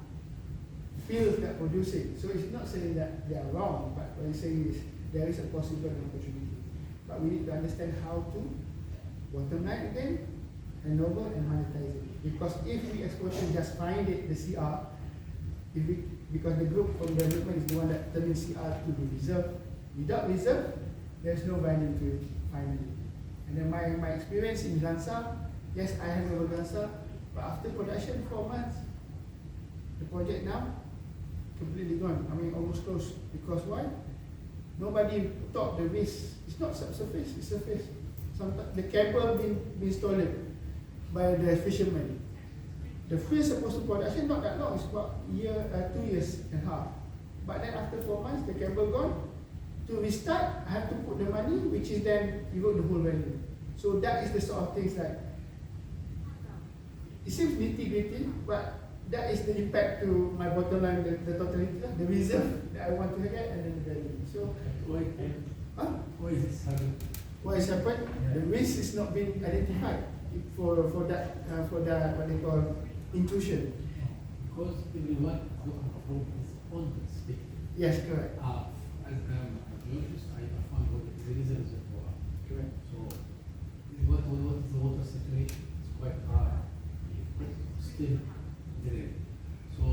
fields that produce it. So it's not saying that they are wrong, but what I'm saying is there is a possible opportunity. But we need to understand how to bottom line again, hand over and monetize it. Because if we exploration just find it, the CR, if we, because the group from development is the one that determines CR to be reserved. Without reserve, there's no value to it finally. And then my experience in Gansa, yes, I hand over Gansa, but after production 4 months, the project now completely gone. I mean almost close. Because why? Nobody thought the risk. It's not subsurface, it's surface. Sometimes the cable been stolen by the fishermen. The fish supposed to production not that long, it's about 2 years and a half. But then after 4 months, the cable gone. To restart, I have to put the money, which is then erode the whole value. So that is the sort of things like, it seems nitty-gritty, but that is the impact to my bottom line, the totality, the reserve that I want to get, and then the value. So Why is this happening? what has happened? Yeah. The risk is not being identified for that what they call intrusion. Because everyone looking from his own perspective. Yes, correct. As a geologist, I found what there is a reservoir. Correct. So, what is the water saturation? It's quite high. Still there. So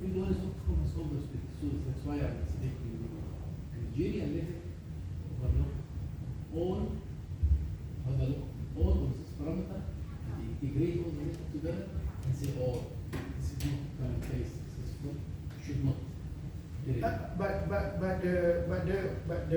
everyone is looking from his own perspective. So that's why I'm speaking. Nigeria let it overlook all of this parameter and integrate all the data together and say, oh, this is not coming place, this is not, should not. But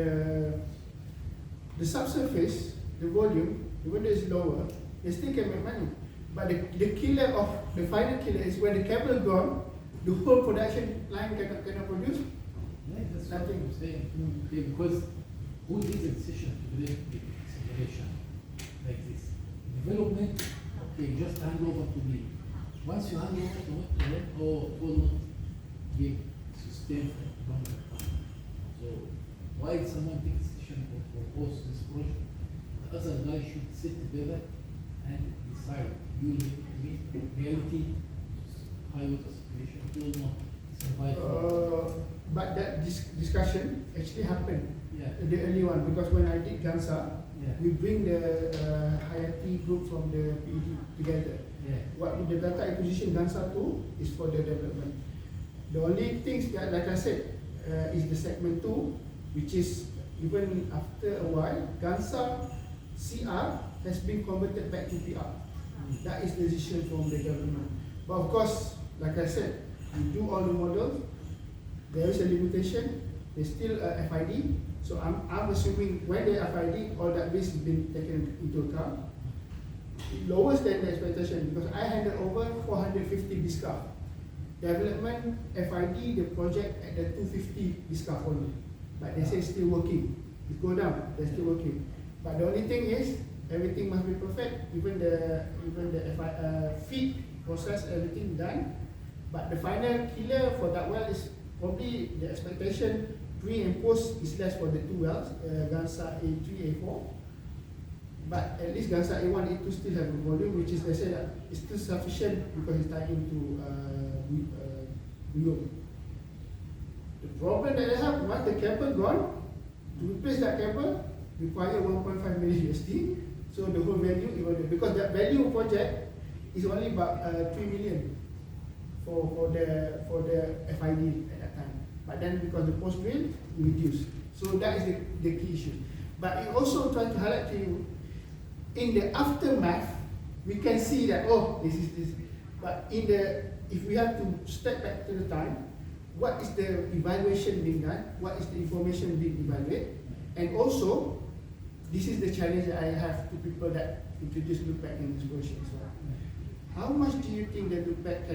the subsurface, the volume, even though it's lower, they still can make money. But the killer of the final killer is when the cable gone, the whole production line cannot produce. Yeah, that's Nothing. what I'm saying. Okay, because who did the decision to make the acceleration like this? Development, okay, just hand over to me. Once you hand over to them, it will not give sustain for longer time. So why did someone take the decision to propose this project? The other guy should sit together and decide. You meet reality, high water situation, will not survive. But that discussion actually happened. Yeah. The early one, because when I did Gansa, Yeah. we bring the Hayati group from the PED together. Yeah. What the data acquisition Gansa 2 is for the development. The only things that, like I said, is the segment 2, which is even after a while, Gansa CR has been converted back to PR. That is the decision from the government. But of course, like I said, we do all the models. There is a limitation. There's still a FID. So I'm assuming when the FID, all that risk has been taken into account. It lowers than the expectation because I handed over 450 discard. Development FID the project at the 250 discard only. But they say still working. It go down, they're still working. But the only thing is everything must be perfect. Even the feed process, everything done. But the final killer for that well is probably the expectation pre and post is less for the 2 wells, Gansa A3, A4. But at least Gansa A1, A2 still have a volume, which is, they say that it's still sufficient because it's tied into Rio. The problem that they have, once the cable gone, to replace that cable require 1.5 million USD. So the whole value, even because that value project is only about 3 million for the FID at that time. But then because the post drill reduced, so that is the key issue. But it also try to highlight to you, in the aftermath, we can see that this is this. But if we have to step back to the time, what is the evaluation being done? What is the information being evaluated? And also, this is the challenge that I have to people that introduce look back in exploration as well. How much do you think the look back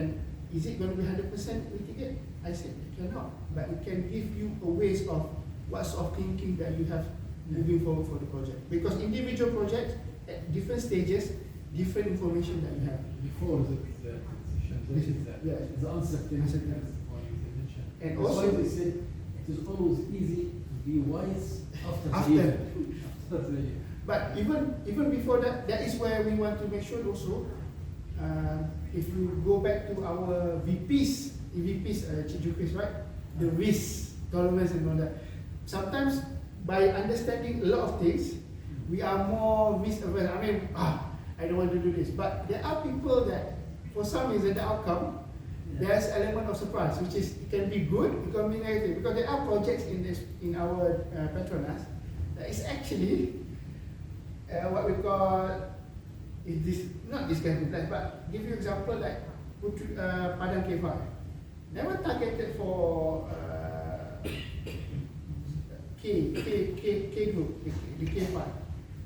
is it going to be 100% mitigate? I said it cannot, but it can give you a ways of what sort of thinking that you have moving forward for the project. Because individual projects at different stages, different information that you have. Before the decision, the uncertainty. And also, also they say it is always easy to be wise after. But even before that, that is where we want to make sure also. If you go back to our VPs, right? The risk tolerance and all that. Sometimes by understanding a lot of things, we are more risk averse. I mean, I don't want to do this. But there are people that, for some reason, the outcome, there's element of surprise, which is it can be good, it can be negative. Because there are projects in our Petronas that is actually what we call not this kind of plan, but give you example like Padang K5. Never targeted for K group, the K5.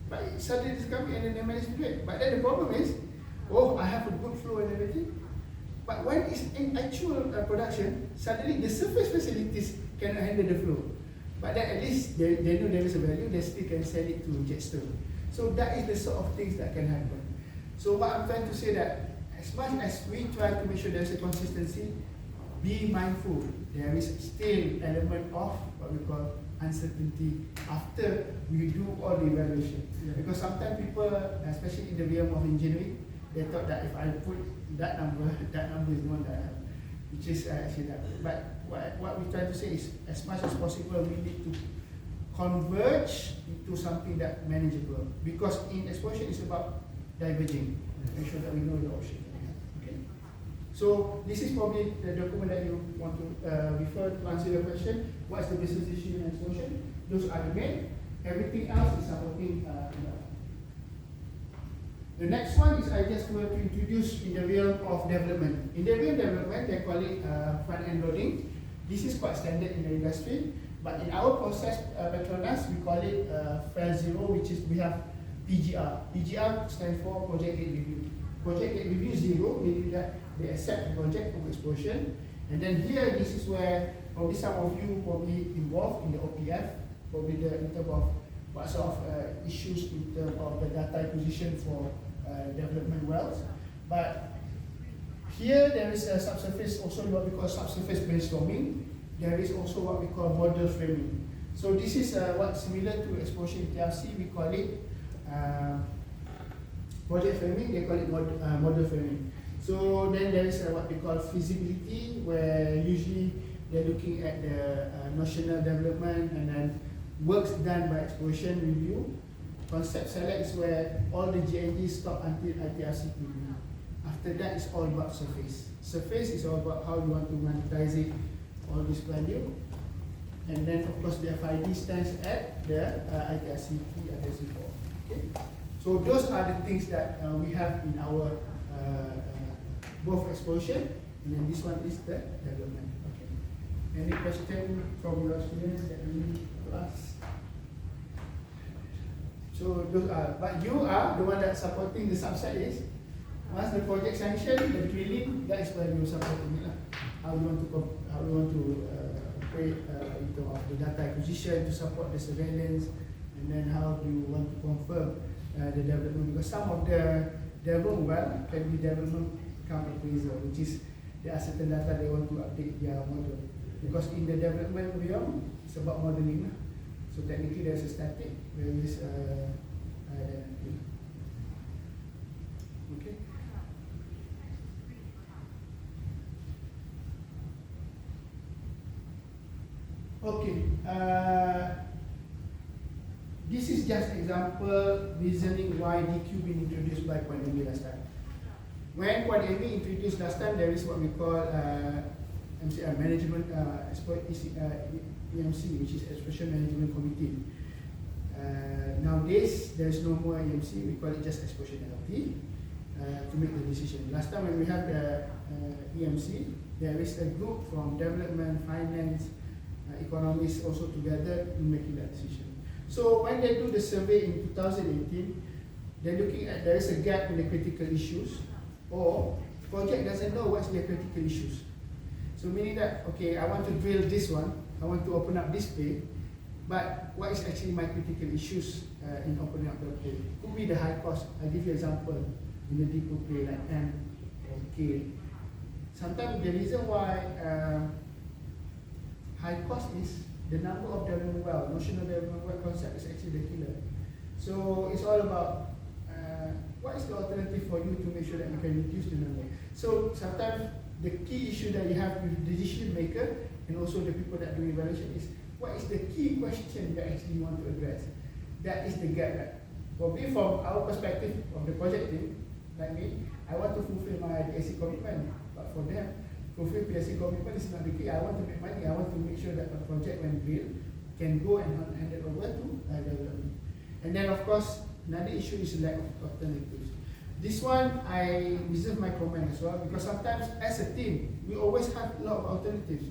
But it suddenly discovered and then they managed to do it. But then the problem is, I have a good flow and everything. But when it's in actual production, suddenly the surface facilities cannot handle the flow. But then at least they know there is a value, they still can sell it to Jetstone. So that is the sort of things that can happen. So what I'm trying to say that as much as we try to make sure there's a consistency, be mindful. There is still element of what we call uncertainty after we do all the evaluation. Because sometimes people, especially in the realm of engineering, they thought that if I put that number is the one that I have, which is actually that. But what we try to say is, as much as possible, we need to converge into something that manageable. Because in exploration, it's about diverging. Make sure that we know the options that we have. Okay. So this is probably the document that you want to refer to answer your question. What's the business issue in exploration? Those are the main. Everything else is supporting. The next one is I just want to introduce in the realm of development. In the realm of development, they call it front-end loading. This is quite standard in the industry. But in our process, Petronas, we call it phase 0, which is we have PGR. PGR stands for Project Gate Review. Project Gate Review 0, meaning that they accept the project from explosion. And then here, this is where probably some of you probably involved in the OPF, probably in terms of what sort of issues in terms of the data acquisition for development wells. But here there is a subsurface, also what we call subsurface brainstorming. There is also what we call model framing. So this is what's similar to exploration TRC. We call it project framing. They call it model framing. So then there is what we call feasibility, where usually they're looking at the national development and then works done by exploration review. Concept select is where all the GNGs stop until ITRC review. After that, it's all about surface. Surface is all about how you want to monetize it, all this value. And then, of course, the FID stands at the ITRC 3, ITRC 4. Okay? So those are the things that we have in our both exploration, and then this one is the development. Okay. Any question from your students that you need to ask? So those are, but you are the one that's supporting the subset is, once the project sanctioned, the drilling, that is when you're supporting it. How you want to create in terms of the data acquisition to support the surveillance, and then how do you want to confirm the development, because some of the development well can be development count appraisal, which is there are certain data they want to update their model. Because in the development realm, it's about modeling. So technically there's a static, there is okay. example, reasoning why DQ been introduced by Quad MA last time. When Quad MA introduced last time, there is what we call management EMC, which is Expression Management Committee. Nowadays, there is no more EMC, we call it just Expression LP to make the decision. Last time when we have the EMC, there is a group from development, finance, economists also together in making that decision. So when they do the survey in 2018, they're looking at there is a gap in the critical issues, or project doesn't know what's the critical issues. So meaning that, okay, I want to drill this one, I want to open up this play, but what is actually my critical issues in opening up the play? Could be the high cost. I'll give you an example in the deeper play like M or K. Sometimes the reason why high cost is the number of development well, notional development well concept is actually the killer. So it's all about what is the alternative for you to make sure that you can reduce the number. So sometimes the key issue that you have with the decision maker and also the people that do evaluation is what is the key question that actually you want to address. That is the gap. Right? Probably from our perspective of the project team, like me, I want to fulfill my PSC commitment, but for them, fulfill PSC commitment is not the key. I want to make money. I want to make sure that the project when built can go and hand it over to development. And then of course, another issue is lack of alternatives. This one, I reserve my comment as well because sometimes as a team, we always have a lot of alternatives.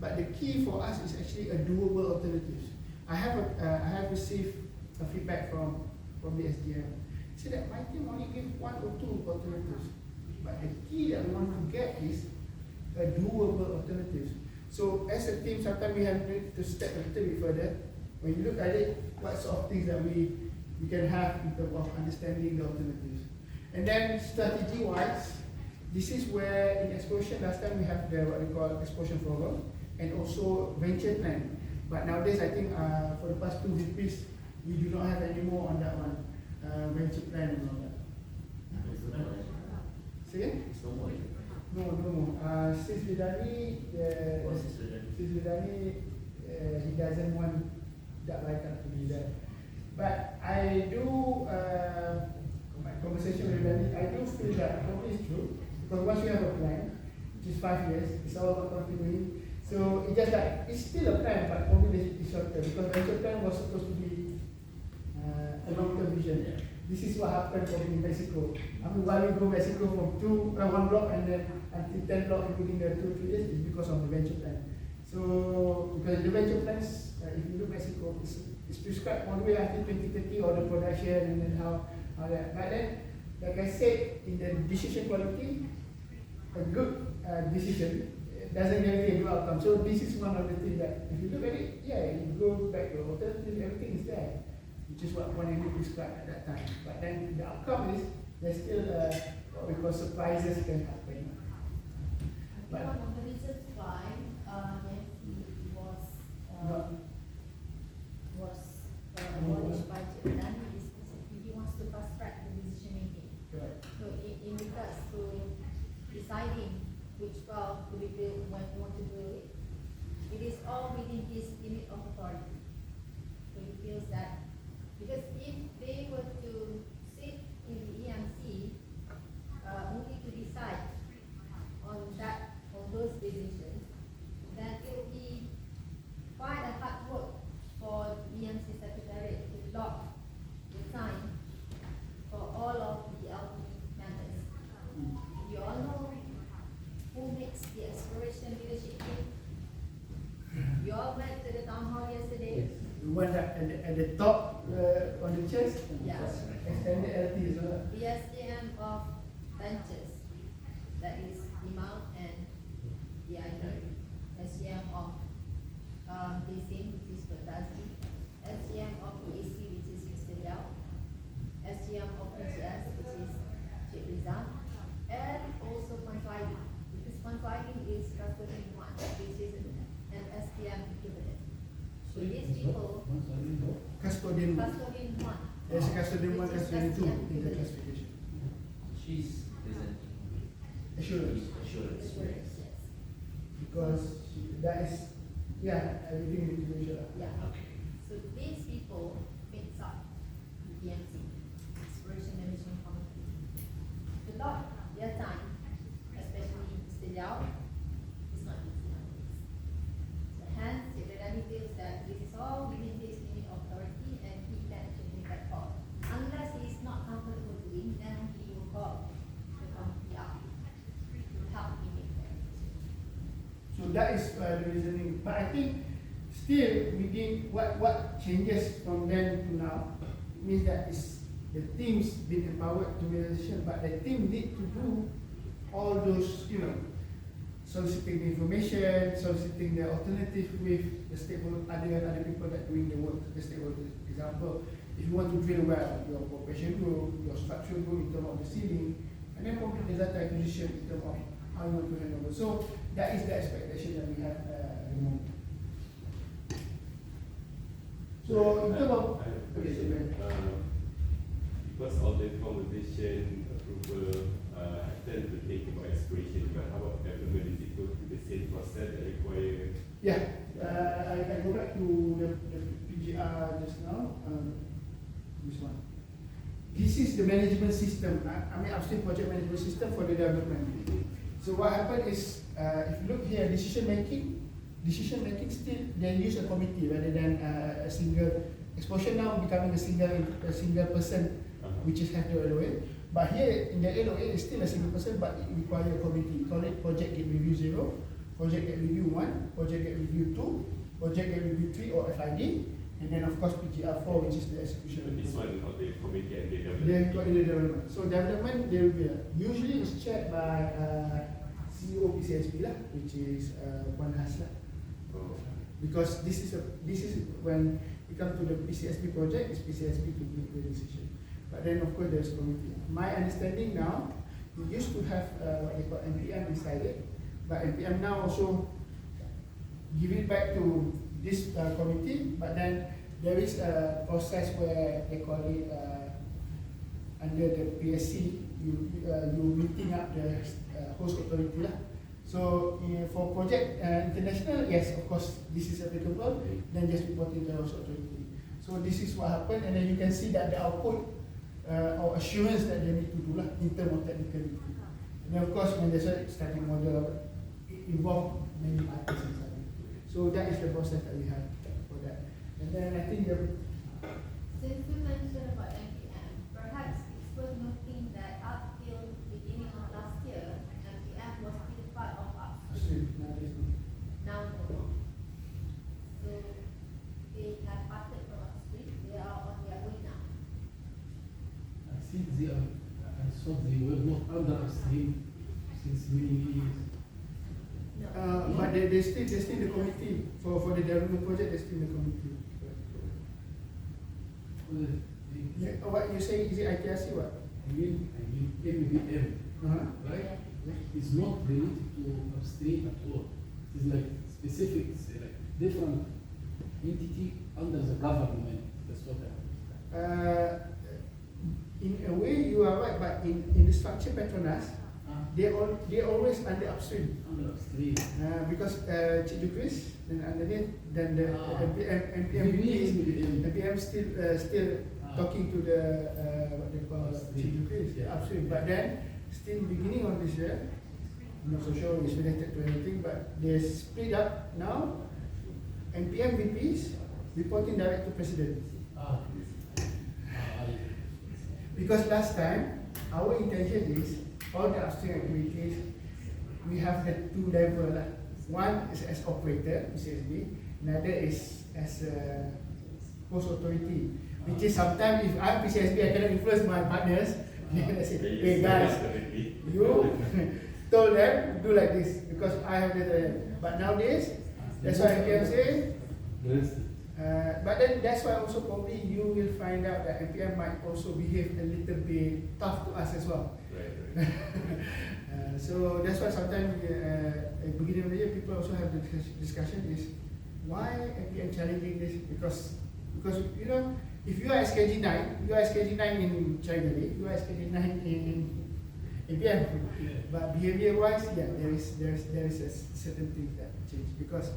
But the key for us is actually a doable alternatives. I have received a feedback from the SDM. Say that my team only give 1 or 2 alternatives. But the key that we want to get is a doable alternatives. So as a team, sometimes we have to step a little bit further. When you look at it, what sort of things that we can have in terms of understanding the alternatives. And then strategy-wise, this is where in Exploration, last time we have the what we call Exploration Program and also venture plan. But nowadays, I think for the past 2 VPs, we do not have any more on that one, venture plan and all that. Say again? No more. Since Vidani, he doesn't want that write-up to be there. But I do, my conversation with Vidani, I do feel that probably it's true. Because once you have a plan, which is 5 years, it's all about continuing. So it's just like, it's still a plan, but probably it's shorter. Because venture plan was supposed to be a long-term vision. This is what happened in Mexico. I mean, why we go Mexico from 1 block and then until 10 block, including the 2-3 years, is because of the venture plan. So, because the venture plans, if you look Mexico, it's prescribed all the way until 2030, or the production and then how that. But then, like I said, in the decision quality, a good decision doesn't guarantee a good outcome. So this is one of the things that, if you look at it, yeah, you go back to alternative, everything is there. Which is what one prescribed at that time. But then the outcome is there's still what we call surprises can happen. But one of the reasons why was abolished by Childani is he wants to fast track the decision making. Right. So in regards to deciding which well to be built, when you want to build it, it is all within his limit of authority. So he feels that because if they were to sit in the EMC only to decide on those decisions, then it will be quite a hard work for the EMC Secretariat to lock the time for all of the LP members. You all know who makes the exploration leadership team? You all went to the town hall yesterday. The one that at the top on the chest, Yes. extended LT as well. The SDM of Ventures, that is Imam and the ID. SDM of Leasing, which is Bertazi. SDM of EAC, which is Mr. Liao. SDM of PGS, which is Cik Rizal. And also Confiling, because Confiling is custodian 1, which is an SDM equivalent. So these people, Custodian. custodian 1. There's a custodian 1, which is custodian 2 SDM in the equivalent. classification. She's presenting Assurance. assurance. Assurance, yes. Because that is, yeah, everything is to be sure. Yeah. Okay. So these people mix up that is the reasoning. But I think still within what changes from then to now means that is the teams been empowered to make a decision, but the team need to do all those, soliciting the information, soliciting the alternative with the stakeholder, other people that doing the work, the stakeholders. Example, if you want to drill well, your operation group, your structural group in terms of the ceiling, and then complete the data acquisition in terms of how you want to hand over. So that is the expectation that we have at the moment. So in terms of because all the conversation approval tend to take about exploration, but how about development? Is it go through the same process that require? Yeah, I go back to the PGR just now. This one. This is the management system. I mean, upstream project management system for the development. So what happened is, if you look here, decision making still they use a committee rather than a single. Exploration now becoming a single person, which is have the LOA. But here in the LOA is still a single person, but it requires a committee. Call it project gate review 0, project gate review 1, project gate review 2, project gate review 3 or FID, and then of course PGR 4, which is the execution. This one of the committee and the development. They got in the development. So development there will be usually it's chaired by CEO PCSB lah, which is Puan Hasla. Because this is when it comes to the PCSB project, it's PCSB to make the decision. But then of course there's committee. My understanding now, we used to have what they call NPM inside it, but NPM now also give it back to this committee. But then there is a process where they call it under the PSC, you meeting up the host authority lah. So for project international, yes, of course this is applicable. Then just reporting to the host authority. So this is what happened, and then you can see that the output or assurance that they need to do lah in terms of technicality. And then of course when there's a starting model, it involves many parties inside. So that is the process that we have for that. And then I think since you mentioned about NPM, perhaps it's worth noting that up till beginning of last year, NPM was still part of upstream. Now no. So they have parted from upstream. They are on their way now. I think I saw they were not under upstream since many years. No. but they still the committee for the development project. They still the committee. Yeah, what you say is it ITRC what? I mean MBM, right? It's not related to upstream at all. It's like specific, it's like different entity under the government. That's what I understand. In a way you are right, but in the structure Petronas, they always under upstream. Under upstream. Because Cik Jukris, then underneath, then the NPM still talking to the what they call Cik Jukris, upstream. But then still beginning of this year, I'm not so sure it's related to anything, but they split up now. NPM VPs reporting direct to President. Because last time our intention is all the upstream activities, we have the two levels. One is as operator, PCSB, another is as a host authority. Which is sometimes if I'm PCSB, I cannot influence my partners. I say, hey guys, you told them do like this because I have the. But nowadays, that's why NPM say. But then that's why also probably you will find out that NPM might also behave a little bit tough to us as well. Right. So that's why sometimes at the beginning of the year people also have the discussion is why NPM challenging this because you know if you are SKG 9, you are SKG 9 in China, you are SKG 9 in NPM. But behavior wise, yeah, there is a certain thing that change because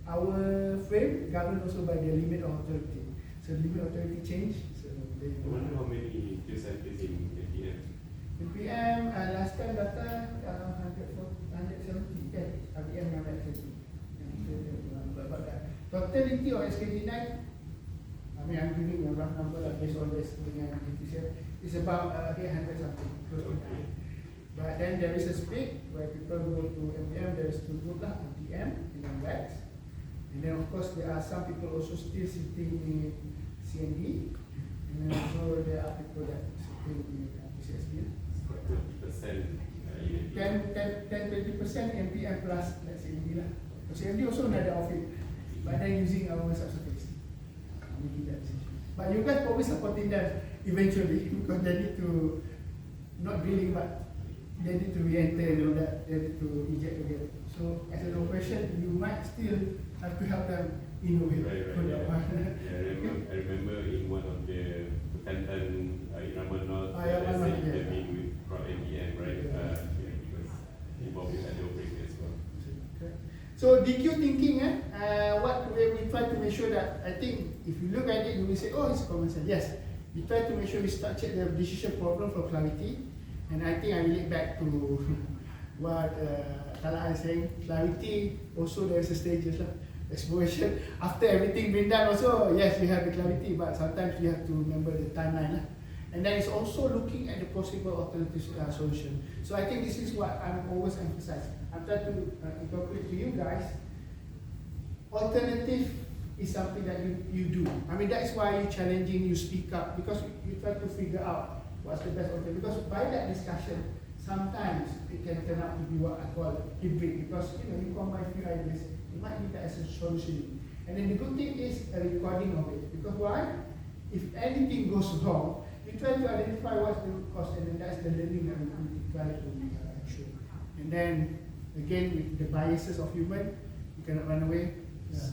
our frame governed also by the limit of authority. So the limit of authority change. So I wonder how many field scientists in NPM? NPM last time data 170. RPM 170. But totality of SKG 9, I mean I'm giving a rough number based on this dengan it's about 800 something. Close to 9. But then there is a split where people go to MPM, there is two groups lah, MPM and then WEX. And then of course there are some people also still sitting in CND. And then also there are people that sitting in PCSD. 20%. 10-20% MPM plus CND lah. CND also another outfit, but then using our subsurface. Making that decision. But you guys probably supporting them eventually because they need to, not drilling but they need to re-enter and all that, they need to inject again. So as an operation, you might still have to help them innovate. Right, I remember in one of the Butantan Iraman North, interviewing with from NBN, right? Because involved with the operation as well. Okay. So DQ thinking, what we try to make sure that, I think if you look at it, you will say, oh, it's common sense. Yes, we try to make sure we structure the decision problem for clarity. And I think I relate back to what Kala is saying, clarity, also there is a stages lah. Exploration, after everything been done also, yes, you have the clarity, but sometimes you have to remember the timeline lah. And then it's also looking at the possible alternative solution. So I think this is what I'm always emphasizing. I'm trying to incorporate to you guys, alternative is something that you do. I mean, that's why you're challenging, you speak up, because you try to figure out what's the best alternative. Because by that discussion, sometimes it can turn out to be what I call hybrid, because you combine few ideas, it might be that as a solution. And then the good thing is a recording of it, because why? If anything goes wrong, you try to identify what's the root cause, and then that's the learning that we try to show. And then again, with the biases of human, you cannot run away.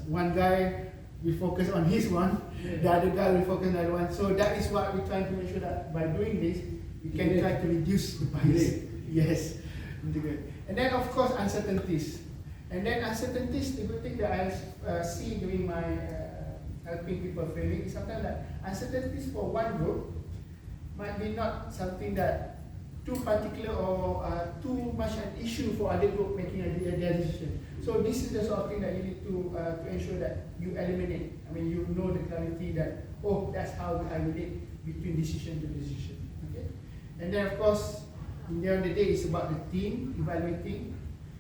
One guy will focus on his one, the other guy will focus on the other one. So that is what we're trying to make sure that by doing this, we can try to reduce the bias. Yes. And then of course uncertainties. And then uncertainties, the good thing that I see during my helping people framing is sometimes that uncertainties for one group might be not something that too particular or too much an issue for other group making a decision. So this is the sort of thing that you need to ensure that you eliminate. I mean, you know the clarity that, oh, that's how I relate between decision to decision. Okay? And then of course, in the end of the day, it's about the team evaluating,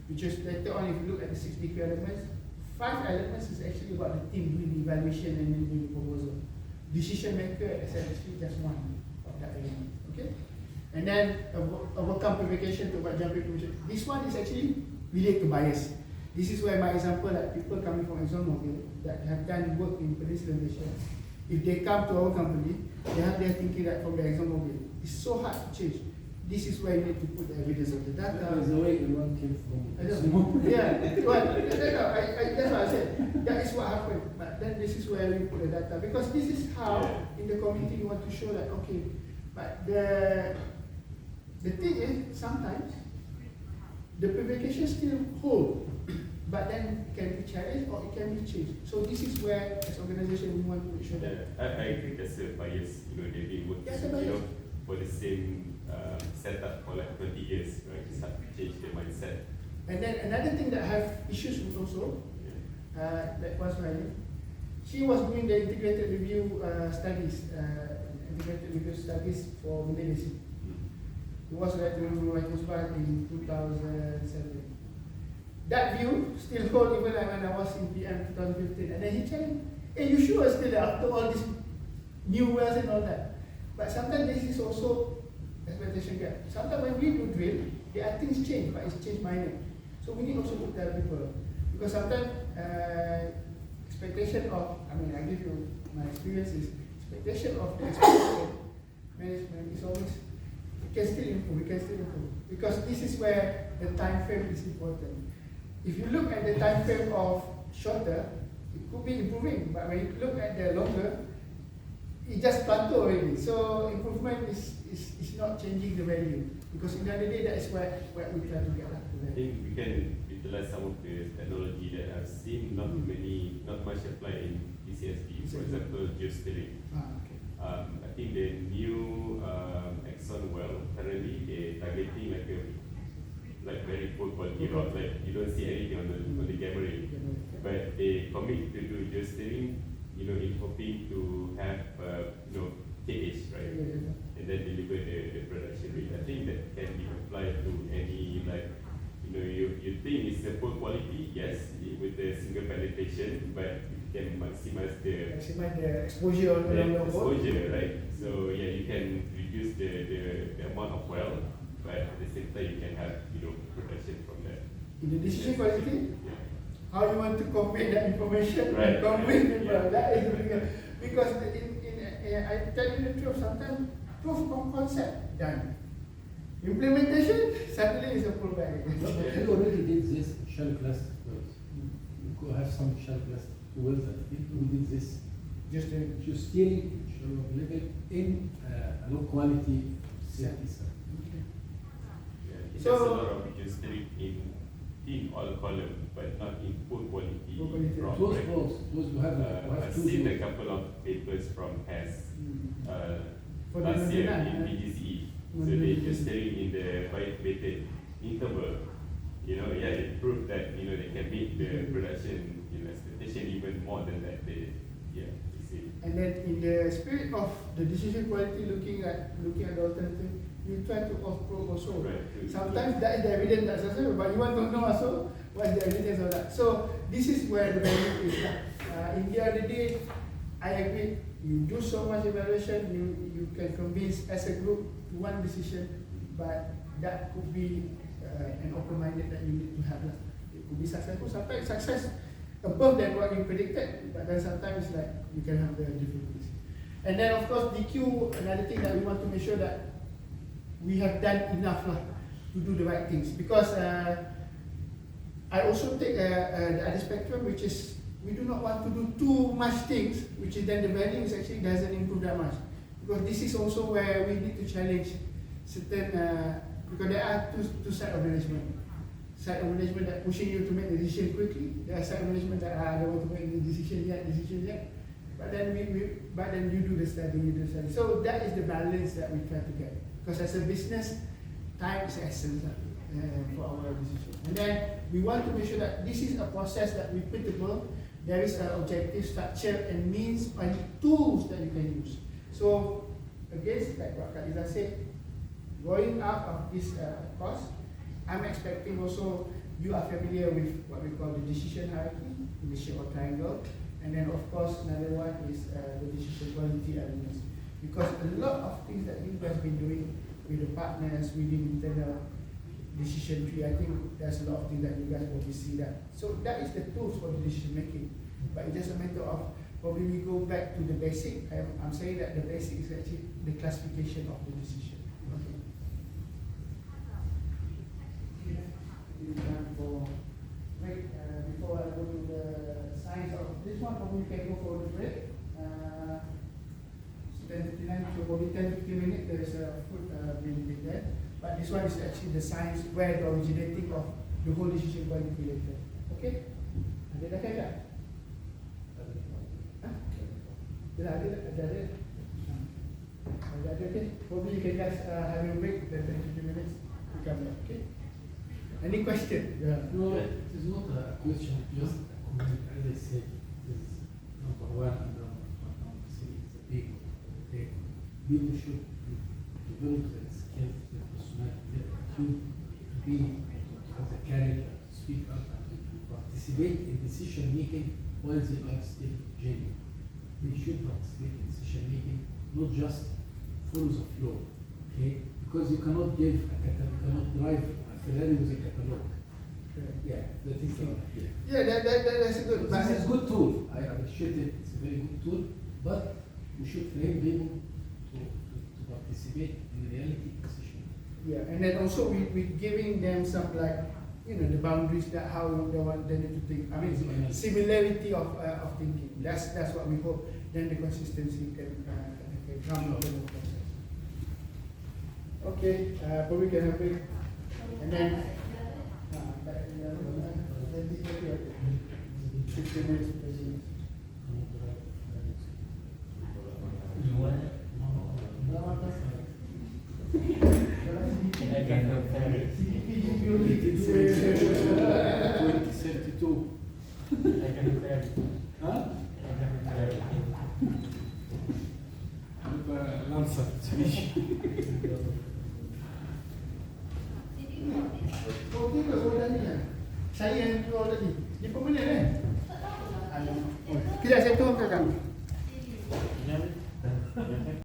which is later on, if you look at the 6 DQ elements, 5 elements is actually about the team doing the evaluation and then doing the proposal. Decision maker is actually just one of that element. Okay? And then overcome provocation to what jumping commission. This one is actually related to bias. This is where my example, like people coming from ExxonMobil that have done work in Peninsula Malaysia, if they come to our company, they have their thinking that from the ExxonMobil, it's so hard to change. This is where you need to put the evidence of the data. There's no way everyone came from ExxonMobil. Yeah, well, that's what I said. That is what happened. But then this is where we put the data, because this is how in the community you want to show that, okay, but the thing is, sometimes the provocation still hold, but then it can be challenged or it can be changed. So this is where, as organization, we want to make sure that. I agree that's a bias. They've been working for the same setup for like 20 years, right? It's hard to change their mindset. And then another thing that I have issues with also, like was Riley, she was doing the integrated review studies for Malay Basin. It was like in 2007. That view still hold even like when I was in PM 2015. And then he challenged, hey, you sure still after all these new wells and all that? But sometimes this is also expectation gap. Sometimes when we do drill, there are things change, but it's change minor. So we need also to tell people, because sometimes expectation of, I mean, I give you my experiences, expectation of the expectation management is always, we can still improve, because this is where the time frame is important. If you look at the time frame of shorter, it could be improving, but when you look at the longer, it just plateau already. So improvement is not changing the value, because in the end of the day, that is where we try to get up to that. I think we can utilize some of the technology that I've seen not much applied in PCSD. For example, geosteering. I think the new Exxon well currently they're targeting like very poor quality rock, like you don't see anything on the camera, but they commit to do geosteering, in hoping to have KH, right, and then deliver the production rate. I think that can be applied apply to any like, you think it's a poor quality, yes, with the single penetration, but you can maximize the exposure on the whole. exposure, right? So yeah, you can reduce the amount of well, but at the same time you can have protection from that. In the decision quality, Yeah. how you want to convey that information Right. and convey people. Yeah. That is the bigger, because I tell you the truth, sometimes proof of concept done. Implementation suddenly is a full bag. You already did this shell class wells. You could have some shell class wells that we did this. Just Still shallow level in a low quality facility. Yeah, it So- has a lot of registering in all column, but not in poor quality Poor quality. rock, Those right? wells, those who have I've two seen a wells. couple of papers from HAS For last the year Madinah, in PGCE. So Madinah. they registering in the weighted interval. It proved that they can meet the production expectation even more than that. You see. And then in the spirit of the decision quality, looking at the alternative, we try to off-probe also. Right. Sometimes that is the evidence that's successful, but you want to know also what's the evidence of that. So this is where the value is. In the other day, I agree. You do so much evaluation, you can convince as a group to one decision, but that could be an open-minded that you need to have. It could be successful. Sometimes success above than what you predicted, but then sometimes it's like you can have the difficulties. And then of course DQ, another thing that we want to make sure that we have done enough to do the right things, because I also take the other spectrum, which is we do not want to do too much things, which is then the value is actually doesn't improve that much, because this is also where we need to challenge certain because there are two sides of management. Side of management that pushing you to make the decision quickly. There are side of management that don't want to make the decision yet. But then you do the study, So that is the balance that we try to get. Because as a business, time is essence for our decision. And then we want to make sure that this is a process that repeatable. There is an objective, structure, and means and tools that you can use. So again, like what Kak Iza said, going out of this course, I'm expecting also you are familiar with what we call the decision hierarchy in the shape of triangle, and then of course another one is the decision quality elements. Because a lot of things that you guys been doing with the partners within internal decision tree, I think there's a lot of things that you guys will see that. So that is the tools for the decision making. But it's just a matter of probably we go back to the basic. I'm saying that the basic is actually the classification of the decision. Okay. For break, before I go to the science of this one, probably can go for the break. 10:59, so probably 10-15 minutes. There is a food being there. But this one is actually the science where the originating of the whole decision quality later. Okay? Ada dah kan tak? Ada. Okay. Probably you can just have a break, then 10-15 minutes. We come back. Okay? Any question? Yeah. No, it is not a question, just a comment. As I said, it is number one and number three is the people. Okay? People should develop their skills, their personality, their attitude to be, have the courage to speak up and to participate in decision making while they are still genuine. They should participate in decision making, not just follow the flow. Okay? Because you cannot give a catalog, you cannot drive a Ferrari with a catalog. Yeah, that is That's a good. This is a good tool. I appreciate it. It's a very good tool, but we should train people to participate in reality decision. Yeah, and then also we giving them some the boundaries that how they need to think. I mean, similarity of thinking. That's what we hope. Then the consistency can come out of the process. Okay, probably can have it, and then. 15 minutes. I can go Ferrari. 2032. I can go Ferrari. Huh? I can go Ferrari. Lancer, Okey ke soalan ni kan? Saya yang keluar tadi. Dia permanent kan? Kejap saya turun ke kan?